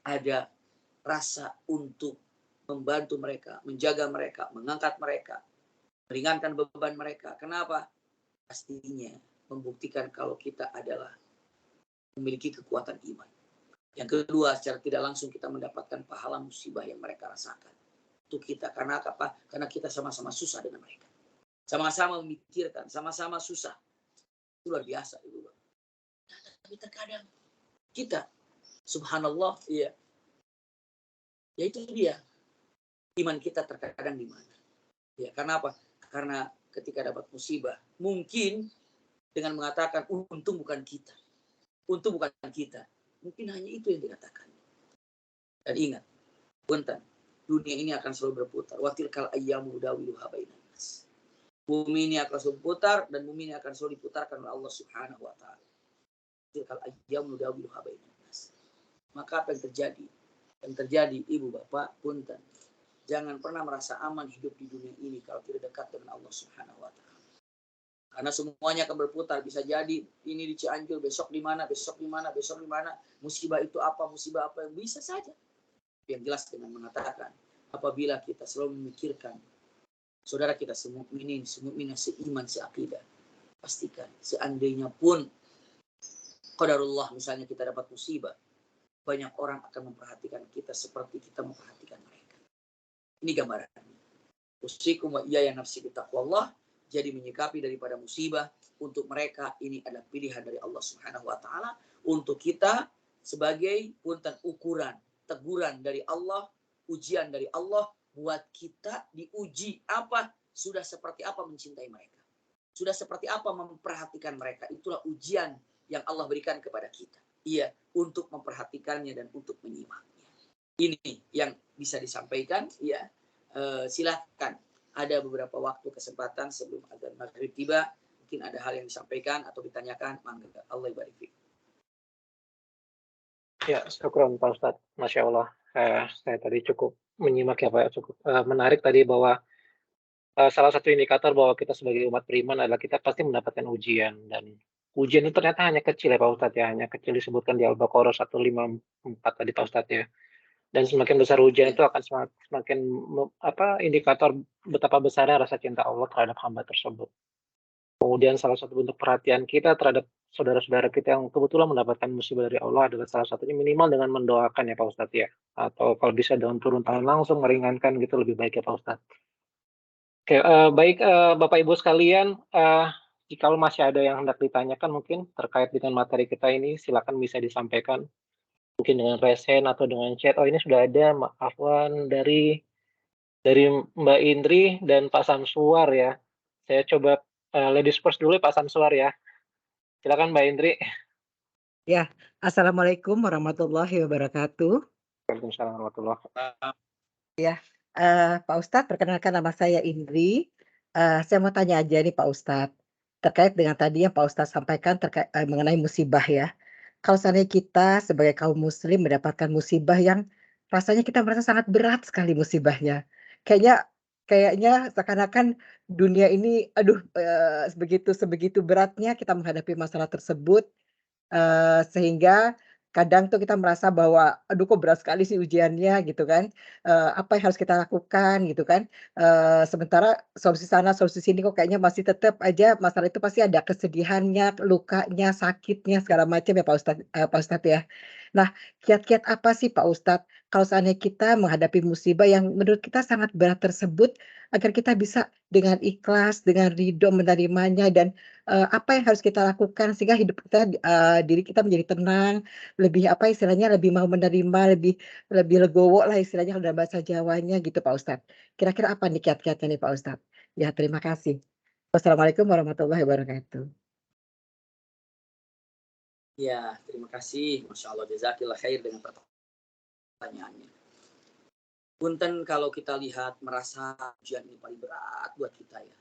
ada rasa untuk membantu mereka, menjaga mereka, mengangkat mereka, meringankan beban mereka. Kenapa? Pastinya membuktikan kalau kita adalah memiliki kekuatan iman. Yang kedua, secara tidak langsung kita mendapatkan pahala musibah yang mereka rasakan. Itu kita. Karena apa? Karena kita sama-sama susah dengan mereka. Sama-sama memikirkan, sama-sama susah. Itu luar biasa. Tapi terkadang kita, subhanallah, ya itu dia. Iman kita terkadang di mana? Ya, karena apa? Karena ketika dapat musibah. Mungkin dengan mengatakan, untung bukan kita. Untung bukan kita. Mungkin hanya itu yang dikatakan. Dan ingat, punten, dunia ini akan selalu berputar. Wa tilkal ayyamu nudawiluha bainan nas. Bumi ini akan selalu berputar dan bumi ini akan selalu diputarkan oleh Allah Subhanahu wa taala. Tilkal ayyamu nudawiluha bainan nas. Maka apa yang terjadi? Yang terjadi, ibu bapak, punten, jangan pernah merasa aman hidup di dunia ini kalau tidak dekat dengan Allah Subhanahu wa taala. Karena semuanya akan berputar. Bisa jadi ini di Cianjur, besok di mana, besok di mana, besok di mana. Musibah itu apa, musibah apa, yang bisa saja. Yang jelas dengan mengatakan, apabila kita selalu memikirkan saudara kita semukminin, seiman, seakidah, pastikan seandainya pun qadarullah misalnya kita dapat musibah, banyak orang akan memperhatikan kita seperti kita memperhatikan mereka. Ini gambarannya. Usikum wa iyaya nafsi bitaqwallah. Jadi menyikapi daripada musibah untuk mereka ini adalah pilihan dari Allah Subhanahu wa taala, untuk kita sebagai punten ukuran, teguran dari Allah, ujian dari Allah buat kita diuji apa, sudah seperti apa mencintai mereka. Sudah seperti apa memperhatikan mereka. Itulah ujian yang Allah berikan kepada kita. Iya, untuk memperhatikannya dan untuk menyimaknya. Ini yang bisa disampaikan, ya. Silakan. Ada beberapa waktu kesempatan sebelum adzan maghrib tiba, mungkin ada hal yang disampaikan atau ditanyakan, mangga. Allah barik fiik. Ya, syukron Pak Ustadz. Masya Allah. Saya tadi cukup menyimak ya Pak, cukup menarik tadi bahwa salah satu indikator bahwa kita sebagai umat beriman adalah kita pasti mendapatkan ujian. Dan ujian itu ternyata hanya kecil ya Pak Ustadz ya, hanya kecil disebutkan di Al-Baqarah 154 tadi Pak Ustadz ya. Dan semakin besar ujian itu akan semakin indikator betapa besarnya rasa cinta Allah terhadap hamba tersebut. Kemudian salah satu bentuk perhatian kita terhadap saudara-saudara kita yang kebetulan mendapatkan musibah dari Allah adalah salah satunya minimal dengan mendoakan ya Pak Ustadz ya. Atau kalau bisa dengan turun tangan langsung meringankan gitu lebih baik ya Pak Ustadz. Oke, baik Bapak Ibu sekalian, jika masih ada yang hendak ditanyakan mungkin terkait dengan materi kita ini, silakan bisa disampaikan. Mungkin dengan resen atau dengan chat. Oh ini sudah ada Afwan dari Mbak Indri dan Pak Samsuar ya. Saya coba ladies first dulu Pak Samsuar ya. Silakan Mbak Indri. Ya, assalamualaikum warahmatullahi wabarakatuh. Waalaikumsalam warahmatullahi wabarakatuh. Ya, Pak Ustadz, perkenalkan nama saya Indri. Saya mau tanya aja nih Pak Ustadz, terkait dengan tadi yang Pak Ustadz sampaikan terkait mengenai musibah ya. Kalau seandainya kita sebagai kaum muslim mendapatkan musibah yang rasanya kita merasa sangat berat sekali musibahnya. Kayaknya kayaknya seakan-akan dunia ini aduh, sebegitu beratnya kita menghadapi masalah tersebut. Sehingga kadang tuh kita merasa bahwa, "Aduh kok berat sekali sih ujiannya," gitu kan, "Apa yang harus kita lakukan?" Gitu kan. Sementara solusi sana solusi sini kok kayaknya masih tetap aja masalah itu pasti ada kesedihannya, lukanya, sakitnya, segala macam ya Pak Ustadz ya. Nah, kiat-kiat apa sih Pak Ustadz kalau seandainya kita menghadapi musibah yang menurut kita sangat berat tersebut, agar kita bisa dengan ikhlas, dengan ridho menerimanya dan apa yang harus kita lakukan sehingga hidup kita, diri kita menjadi tenang, lebih apa istilahnya, lebih mau menerima, lebih lebih legowo lah istilahnya kalau dalam bahasa Jawanya gitu Pak Ustadz. Kira-kira apa nih kiat-kiatnya nih Pak Ustadz? Ya terima kasih. Wassalamualaikum warahmatullahi wabarakatuh. Ya, terima kasih. Masya Allah, jazakillah khair dengan pertanyaannya. Punten kalau kita lihat merasa ujian ini paling berat buat kita ya.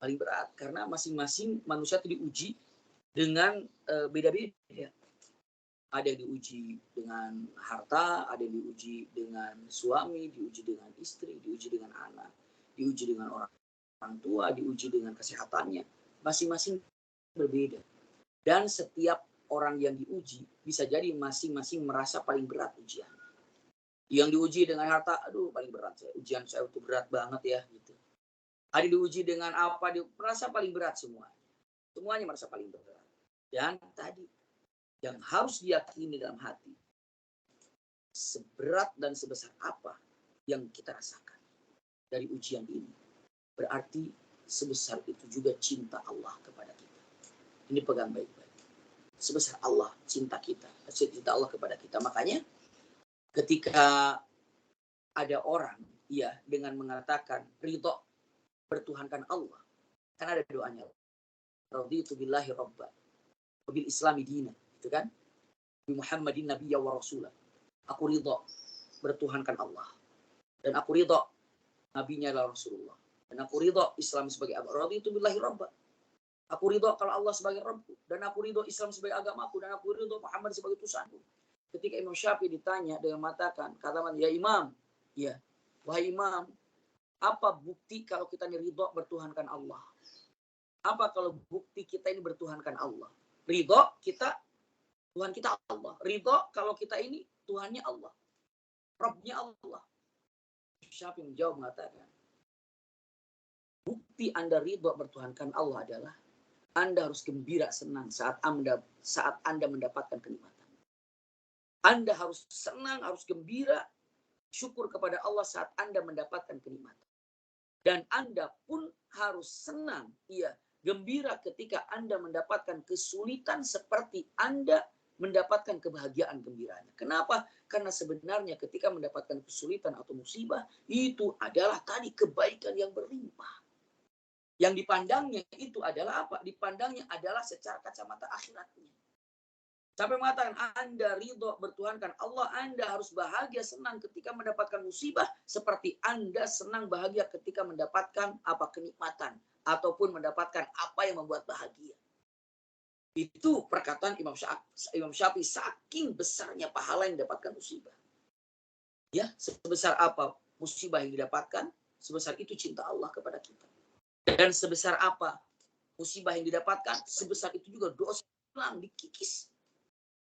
Paling berat karena masing-masing manusia itu diuji dengan beda-beda. Ada yang diuji dengan harta, ada yang diuji dengan suami, diuji dengan istri, diuji dengan anak, diuji dengan orang tua, diuji dengan kesehatannya. Masing-masing berbeda. Dan setiap orang yang diuji bisa jadi masing-masing merasa paling berat ujian. Yang diuji dengan harta, aduh paling berat saya. Ujian saya itu berat banget ya gitu. Ada diuji dengan apa, dia merasa paling berat semua. Semuanya merasa paling berat. Dan tadi yang harus diyakini dalam hati, seberat dan sebesar apa yang kita rasakan dari ujian ini, berarti sebesar itu juga cinta Allah kepada kita. Ini pegang baik-baik. Sebesar Allah cinta kita, cinta Allah kepada kita. Makanya ketika ada orang ya dengan mengatakan ridho bertuhankan Allah. Kan ada doanya. Raditu billahi rabba wa bil islami dina. Itu kan? Bi Muhammadin nabiyya wa rasulah. Aku ridha bertuhankan Allah. Dan aku ridha nabinya adalah Rasulullah. Dan aku ridha Islam sebagai agama. Raditu billahi rabba. Aku ridho kalau Allah sebagai Rabbku, dan aku ridho Islam sebagai agamaku, dan aku ridho Muhammad sebagai utusanku. Ketika Imam Syafi'i ditanya dengan mengatakan, katakan, ya Imam, ya, wahai Imam, apa bukti kalau kita ini ridho bertuhankan Allah? Apa kalau bukti kita ini bertuhankan Allah? Ridho kita, Tuhan kita Allah. Ridho kalau kita ini Tuhannya Allah, Rabbnya Allah. Syafi'i menjawab mengatakan, bukti Anda ridho bertuhankan Allah adalah Anda harus gembira, senang saat Anda mendapatkan kenikmatan. Anda harus senang, harus gembira, syukur kepada Allah saat Anda mendapatkan kenikmatan. Dan Anda pun harus senang, gembira ketika Anda mendapatkan kesulitan seperti Anda mendapatkan kebahagiaan gembiranya. Kenapa? Karena sebenarnya ketika mendapatkan kesulitan atau musibah, itu adalah tadi kebaikan yang berlimpah. Yang dipandangnya itu adalah apa? Dipandangnya adalah secara kacamata akhiratnya. Sampai mengatakan Anda ridho bertuhankan Allah, Anda harus bahagia senang ketika mendapatkan musibah seperti Anda senang bahagia ketika mendapatkan kenikmatan ataupun mendapatkan apa yang membuat bahagia. Itu perkataan Imam Syafi'i, saking besarnya pahala yang didapatkan musibah. Ya, sebesar apa musibah yang didapatkan, sebesar itu cinta Allah kepada kita. Dan sebesar apa musibah yang didapatkan, sebesar itu juga dosa hilang, dikikis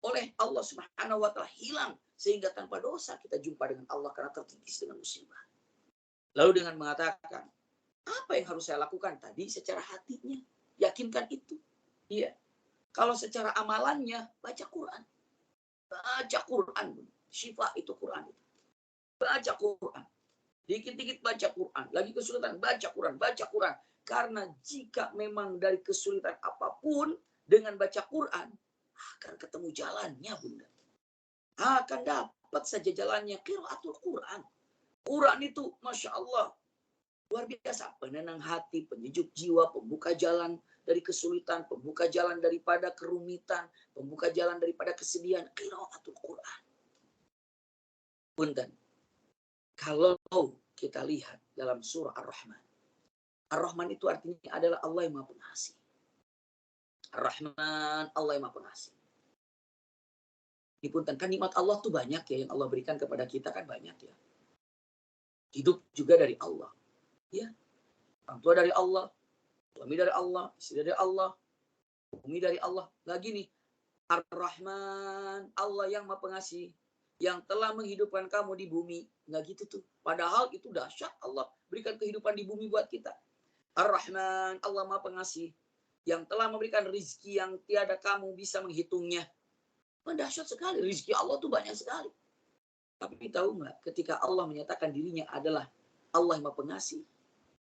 oleh Allah Subhanahu wa Ta'ala, hilang sehingga tanpa dosa kita jumpa dengan Allah karena terkikis dengan musibah. Lalu dengan mengatakan, apa yang harus saya lakukan tadi secara hatinya? Yakinkan itu. Iya. Kalau secara amalannya, baca Quran. Baca Quran. Syifa itu Quran. Baca Quran. Dikit-dikit baca Quran. Lagi kesulitan, baca Quran. Baca Quran. Karena jika memang dari kesulitan apapun, dengan baca Quran, akan ketemu jalannya, Bunda. Akan dapat saja jalannya. Qiraatul Quran. Quran itu, Masya Allah, luar biasa. Penenang hati, penyejuk jiwa, pembuka jalan dari kesulitan, pembuka jalan daripada kerumitan, pembuka jalan daripada kesedihan. Qiraatul Quran. Punten. Kalau kita lihat dalam surah Ar-Rahman. Ar-Rahman itu artinya adalah Allah yang Maha Pengasih. Ar-Rahman, Allah yang Maha Pengasih. Dipunten, kan nikmat Allah tuh banyak ya, yang Allah berikan kepada kita kan banyak ya. Hidup juga dari Allah. Ya. Orang tua dari Allah, suami dari Allah, istri dari Allah, bumi dari Allah. Lagi nih, Ar-Rahman, Allah yang Maha Pengasih, yang telah menghidupkan kamu di bumi. Nggak gitu tuh. Padahal itu dahsyat, Allah berikan kehidupan di bumi buat kita. Ar-Rahman, Allah Maha Pengasih, yang telah memberikan rizki yang tiada kamu bisa menghitungnya. Dahsyat sekali, rizki Allah tuh banyak sekali. Tapi tahu nggak, ketika Allah menyatakan dirinya adalah Allah yang Maha Pengasih.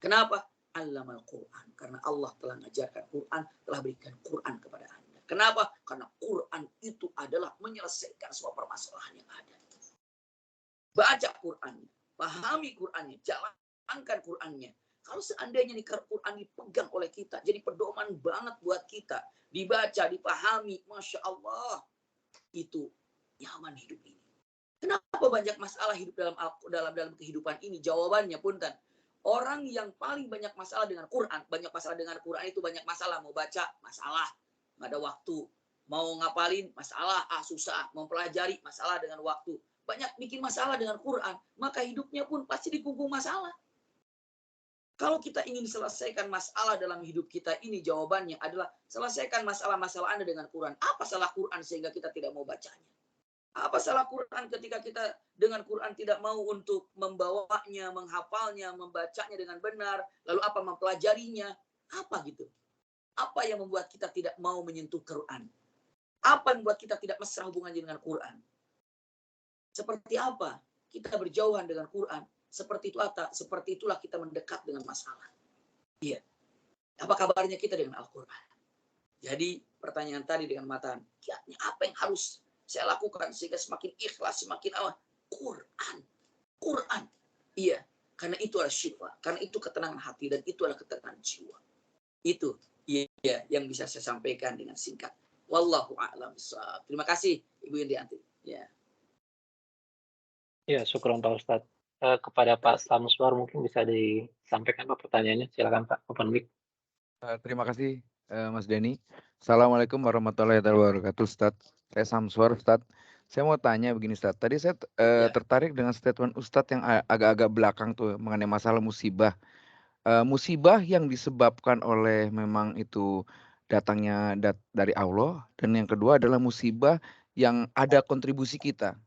Kenapa? Allamal Quran. Karena Allah telah mengajarkan Quran, telah berikan Quran kepada Anda. Kenapa? Karena Quran itu adalah menyelesaikan semua permasalahan yang ada. Baca Qurannya, pahami Qurannya, jalankan Qurannya. Kalau seandainya nih Quran dipegang oleh kita, jadi pedoman banget buat kita, dibaca, dipahami, Masya Allah, itu nyaman hidup ini. Kenapa banyak masalah hidup dalam kehidupan ini? Jawabannya punten. Orang yang paling banyak masalah dengan Quran, banyak masalah dengan Quran itu banyak masalah. Mau baca, masalah, nggak ada waktu. Mau ngapalin, masalah, susah. Mau pelajari, masalah dengan waktu. Banyak bikin masalah dengan Quran, maka hidupnya pun pasti dikungkung masalah. Kalau kita ingin selesaikan masalah dalam hidup kita ini, jawabannya adalah selesaikan masalah-masalah Anda dengan Quran. Apa salah Quran sehingga kita tidak mau bacanya? Apa salah Quran ketika kita dengan Quran tidak mau untuk membawanya, menghafalnya, membacanya dengan benar, lalu apa mempelajarinya? Apa gitu? Apa yang membuat kita tidak mau menyentuh Quran? Apa yang membuat kita tidak mesra hubungannya dengan Quran? Seperti apa kita berjauhan dengan Quran? Seperti itulah kita mendekat dengan masalah. Iya. Apa kabarnya kita dengan Al-Quran? Jadi pertanyaan tadi dengan matan, apa yang harus saya lakukan sehingga semakin ikhlas, semakin Quran. Iya. Karena itu adalah syifa, karena itu ketenangan hati dan itu adalah ketenangan jiwa. Itu ya yang bisa saya sampaikan dengan singkat. Wallahu a'lam bishawab. Terima kasih Ibu Indrianti. Ya. Ya, syukron Pak Ustadz. Kepada Pak Samswar mungkin bisa disampaikan Pak pertanyaannya. Silakan Pak, open mic. Terima kasih Mas Denny. Assalamualaikum warahmatullahi wabarakatuh Ustadz. Saya Samswar Ustadz. Saya mau tanya begini Ustadz. Tadi saya tertarik dengan statement Ustadz yang agak-agak belakang tuh mengenai masalah musibah. Musibah yang disebabkan oleh memang itu datangnya dari Allah, dan yang kedua adalah musibah yang ada kontribusi kita.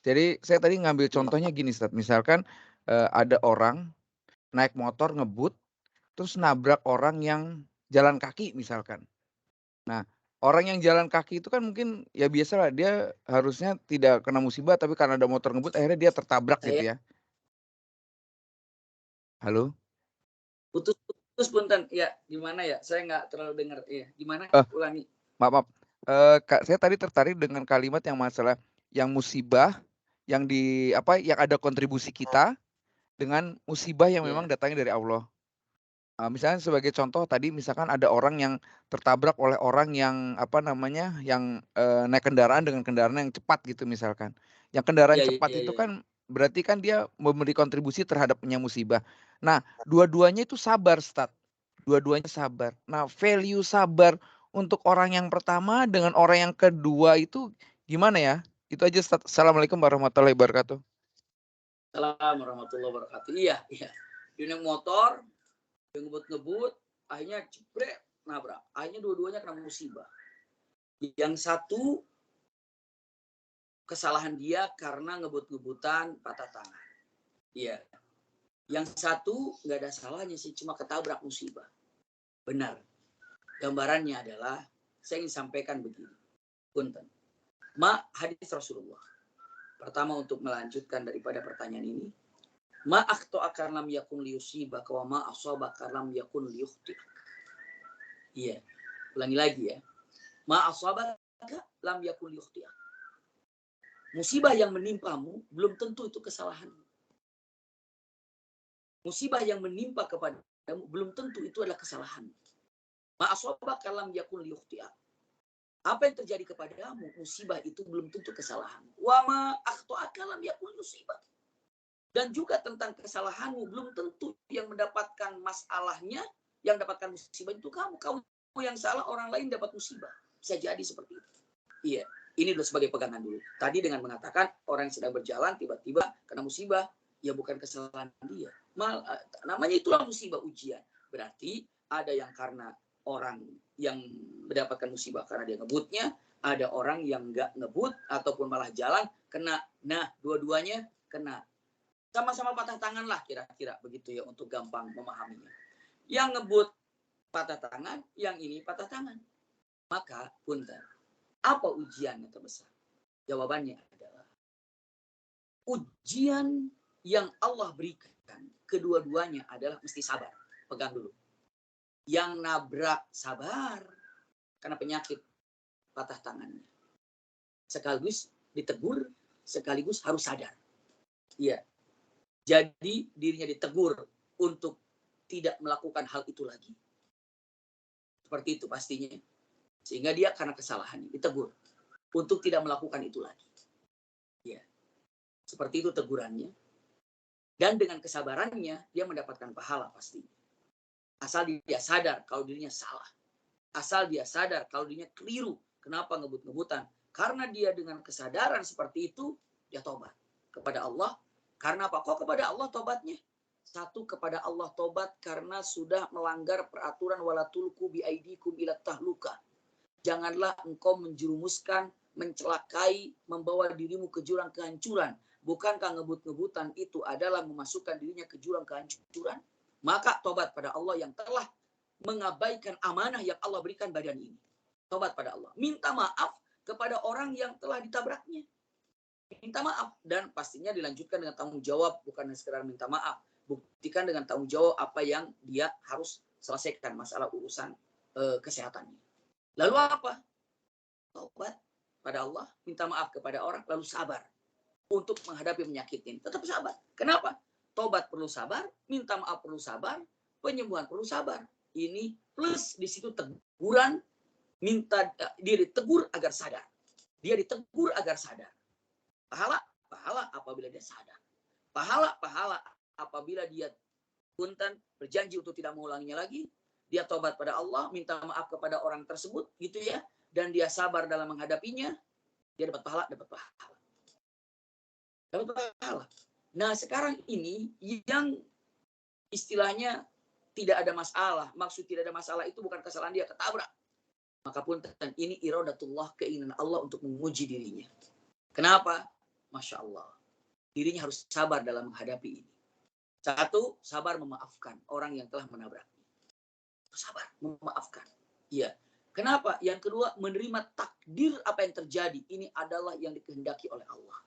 Jadi saya tadi ngambil contohnya gini Ustadz. Misalkan ada orang naik motor ngebut terus nabrak orang yang jalan kaki misalkan. Nah, orang yang jalan kaki itu kan mungkin ya biasalah, dia harusnya tidak kena musibah, tapi karena ada motor ngebut akhirnya dia tertabrak gitu ya. Halo? Putus punten. Ya, gimana ya? Saya nggak terlalu dengar. Ya, gimana? Ulangi. Maaf. Saya tadi tertarik dengan kalimat yang masalah yang musibah yang yang ada kontribusi kita dengan musibah yang memang datangnya dari Allah. Misalnya sebagai contoh tadi misalkan ada orang yang tertabrak oleh orang yang yang naik kendaraan dengan kendaraan yang cepat gitu misalkan. Yang kendaraan cepat itu kan berarti kan dia memberi kontribusi terhadapnya musibah. Nah, dua-duanya itu sabar, Ustaz. Dua-duanya sabar. Nah, value sabar untuk orang yang pertama dengan orang yang kedua itu gimana ya? Itu aja, Ustaz. Assalamualaikum warahmatullahi wabarakatuh. Assalamualaikum warahmatullahi wabarakatuh. Iya. Dia naik motor, dia ngebut-ngebut, akhirnya jebret, nabrak. Akhirnya dua-duanya kena musibah. Yang satu kesalahan dia karena ngebut-ngebutan patah tangan. Iya. Yang satu nggak ada salahnya sih, cuma ketabrak musibah. Benar. Gambarannya adalah saya ingin sampaikan begini. Punten. Hadis Rasulullah. Pertama untuk melanjutkan daripada pertanyaan ini. Ma akhta'aka lam yakun liyusibaka wa ma asabaka lam yakun liyukhti'ak. Iya. Ulangi lagi ya. Ma asabaka lam yakun liyukhti'ak. Musibah yang menimpamu belum tentu itu kesalahanmu. Musibah yang menimpa kepadamu belum tentu itu adalah kesalahanmu. Ma asabaka lam yakun liyukhti'ak. Apa yang terjadi kepadamu, musibah itu belum tentu kesalahanmu. Wa ma akhta'aka lam yakun liyusibak. Dan juga tentang kesalahanmu, belum tentu yang mendapatkan masalahnya, yang mendapatkan musibah itu kamu. Kamu yang salah, orang lain dapat musibah. Bisa jadi seperti itu. Iya, ini dulu sebagai pegangan dulu. Tadi dengan mengatakan orang yang sedang berjalan, tiba-tiba kena musibah, ya bukan kesalahan dia. Namanya itulah musibah ujian. Berarti ada yang karena orang yang mendapatkan musibah karena dia ngebutnya, ada orang yang nggak ngebut, ataupun malah jalan, kena. Nah, dua-duanya kena. Sama-sama patah tangan lah kira-kira begitu ya untuk gampang memahaminya. Yang ngebut patah tangan, yang ini patah tangan. Maka punten, apa ujian yang terbesar? Jawabannya adalah ujian yang Allah berikan kedua-duanya adalah mesti sabar. Pegang dulu. Yang nabrak sabar karena penyakit patah tangannya. Sekaligus ditegur, sekaligus harus sadar. Iya. Jadi dirinya ditegur untuk tidak melakukan hal itu lagi. Seperti itu pastinya. Sehingga dia karena kesalahannya ditegur untuk tidak melakukan itu lagi. Ya. Seperti itu tegurannya. Dan dengan kesabarannya dia mendapatkan pahala pastinya. Asal dia sadar kalau dirinya salah. Asal dia sadar kalau dirinya keliru. Kenapa ngebut-ngebutan? Karena dia dengan kesadaran seperti itu, dia tobat kepada Allah. Karena apa? Kok kepada Allah tobatnya? Satu, kepada Allah tobat karena sudah melanggar peraturan wala tulqu bi aidikum ila tahluka. Janganlah engkau menjerumuskan, mencelakai, membawa dirimu ke jurang kehancuran. Bukankah ngebut-ngebutan itu adalah memasukkan dirinya ke jurang kehancuran? Maka tobat pada Allah yang telah mengabaikan amanah yang Allah berikan badan ini. Tobat pada Allah. Minta maaf kepada orang yang telah ditabraknya. Minta maaf, dan pastinya dilanjutkan dengan tanggung jawab, bukan sekedar minta maaf. Buktikan dengan tanggung jawab apa yang dia harus selesaikan masalah urusan kesehatannya. Lalu apa? Taubat pada Allah, minta maaf kepada orang, lalu sabar untuk menghadapi penyakit ini. Tetap sabar. Kenapa? tobat perlu sabar, minta maaf perlu sabar, penyembuhan perlu sabar. Ini plus di situ teguran, minta dia ditegur agar sadar. Dia ditegur agar sadar. Pahala apabila dia sadar. Pahala apabila dia punten berjanji untuk tidak mengulanginya lagi. Dia tobat pada Allah, minta maaf kepada orang tersebut, gitu ya. Dan dia sabar dalam menghadapinya. Dia dapat pahala. Dapat pahala. Nah sekarang ini yang istilahnya tidak ada masalah. Maksud tidak ada masalah itu bukan kesalahan dia, ketabrak. Maka punten ini iradatullah, keinginan Allah untuk menguji dirinya. Kenapa? Masya Allah. Dirinya harus sabar dalam menghadapi ini. Satu, sabar memaafkan orang yang telah menabraknya. Sabar memaafkan. Iya. Kenapa? Yang kedua, menerima takdir apa yang terjadi. Ini adalah yang dikehendaki oleh Allah.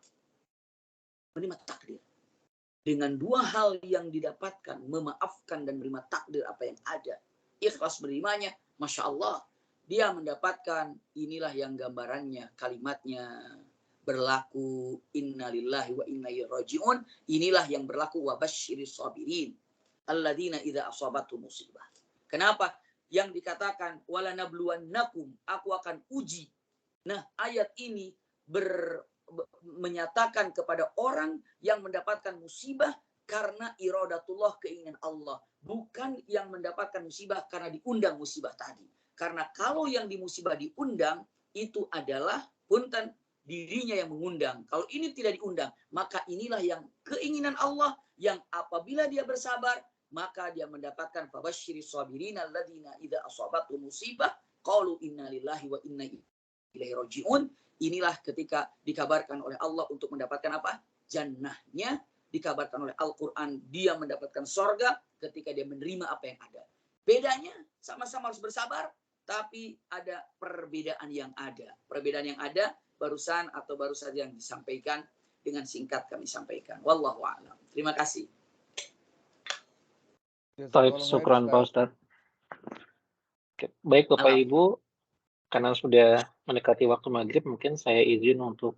Menerima takdir. Dengan dua hal yang didapatkan, memaafkan dan menerima takdir apa yang ada. Ikhlas menerimanya, Masya Allah. Dia mendapatkan, inilah yang gambarannya, kalimatnya berlaku, innalillahi wa inna ilaihi raji'un. Inilah yang berlaku, wa basyiris sabirin alladzina idza asabatu musibah. Kenapa? Yang dikatakan, wala nabluwannakum, aku akan uji. Nah, ayat ini menyatakan kepada orang yang mendapatkan musibah karena iradatullah, keinginan Allah. Bukan yang mendapatkan musibah karena diundang musibah tadi. Karena kalau yang di musibah diundang, itu adalah punten dirinya yang mengundang. Kalau ini tidak diundang, maka inilah yang keinginan Allah, yang apabila dia bersabar, maka dia mendapatkan fabasyiris sabirin alladzina idza asabatu musibah qalu inna lillahi wa inna ilaihi raji'un. Inilah ketika dikabarkan oleh Allah untuk mendapatkan apa? Jannahnya. Dikabarkan oleh Al-Quran, dia mendapatkan sorga ketika dia menerima apa yang ada. Bedanya, sama-sama harus bersabar, tapi ada perbedaan yang ada. Perbedaan yang ada, baru saja yang disampaikan, dengan singkat kami sampaikan. Wallahu a'lam. Terima kasih. Baik, syukran Pak Ustadz. Baik Bapak Ibu, karena sudah mendekati waktu maghrib, mungkin saya izin untuk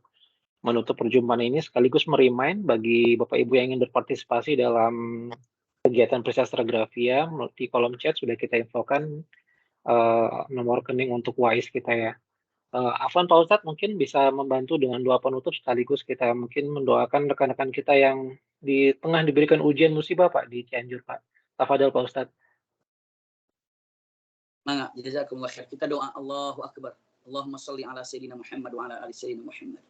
menutup perjumpaan ini sekaligus merimain bagi Bapak Ibu yang ingin berpartisipasi dalam kegiatan Prisastrografia. Di kolom chat sudah kita infokan nomor rekening untuk WAIS kita ya. Afwan Pak Ustadz mungkin bisa membantu dengan doa penutup sekaligus kita mungkin mendoakan rekan-rekan kita yang di tengah diberikan ujian musibah Pak di Cianjur Pak. Tafadhol Pak Ustadz. Mangga, jazakumullah khair. Kita doa Allahu Akbar. Allahumma sholli ala sayyidina Muhammad wa ala ali sayyidina Muhammad.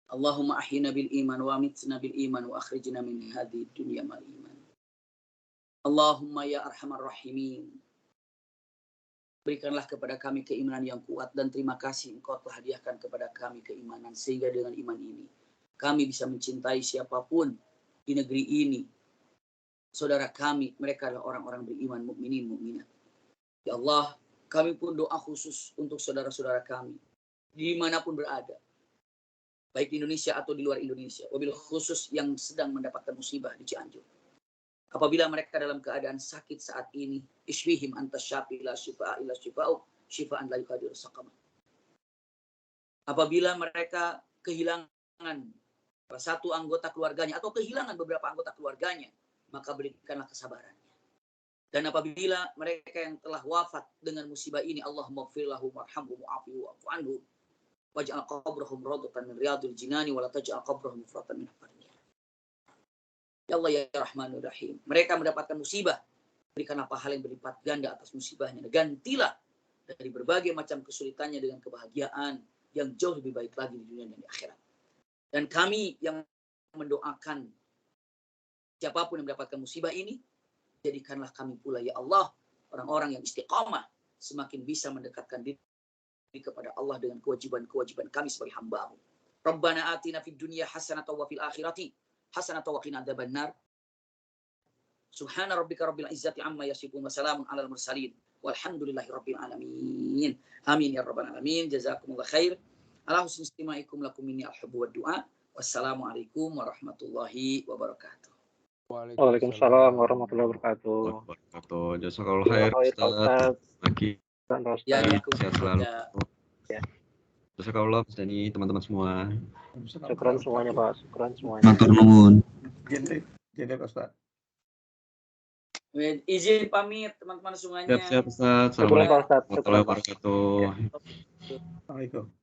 Allahumma ahyina bil iman wa amitna bil iman wa akhrijna min hadhihi dunya mal iman. Allahumma ya arhamar rahimin. Berikanlah kepada kami keimanan yang kuat dan terima kasih Engkau telah hadiahkan kepada kami keimanan sehingga dengan iman ini kami bisa mencintai siapapun di negeri ini. Saudara kami, mereka adalah orang-orang beriman, mukminin, mukminat. Ya Allah, kami pun doa khusus untuk saudara-saudara kami dimanapun berada. Baik di Indonesia atau di luar Indonesia, wabil khusus yang sedang mendapatkan musibah di Cianjur. Apabila mereka dalam keadaan sakit saat ini, isfihim antas syafi la shifa'a illa shifa'u shifa'an la yughadiru saqama. Apabila mereka kehilangan satu anggota keluarganya atau kehilangan beberapa anggota keluarganya, maka berikanlah kesabarannya. Dan apabila mereka yang telah wafat dengan musibah ini, Allahumma ighfir lahum warhamhum wa'afu wa'fu anhum. Waj'al qabrahum rawdatan min riyadil jinani wa la taj'al qabrahum mufratan min aqarniya. Ya Allah ya Rahmanur Rahim. Mereka mendapatkan musibah, berikanlah pahala yang berlipat ganda atas musibahnya. Gantilah dari berbagai macam kesulitannya dengan kebahagiaan yang jauh lebih baik lagi di dunia dan di akhirat. Dan kami yang mendoakan siapapun yang mendapatkan musibah ini, jadikanlah kami pula ya Allah orang-orang yang istiqamah, semakin bisa mendekatkan diri kepada Allah dengan kewajiban-kewajiban kami sebagai hamba-Mu. Rabbana atina fid dunya hasanatan wa fil akhirati hasanatan wa qina adzabannar. Subhana rabbika rabbil izzati amma yasifun wa salamun alal mursalin walhamdulillahi rabbil alamin. Amin ya rabbal alamin. Jazakumullah khair. Ala husni istima'ikum lakum minni al-hubbu wad du'a. Wassalamualaikum warahmatullahi wabarakatuh. Waalaikumsalam warahmatullahi wabarakatuh. Jazakallahu khair Ustaz. Ya, sehat selalu. Ya. Jazakallah Ustaz ini teman-teman semua. Syukran semuanya Pak, syukran semuanya. Matur nuwun. Jadi Pak Ustaz. Izin pamit teman-teman semuanya. Siap-siap Ustaz. Syukur Pak Assalamualaikum Ustadz. warahmatullahi wabarakatuh. Assalamualaikum.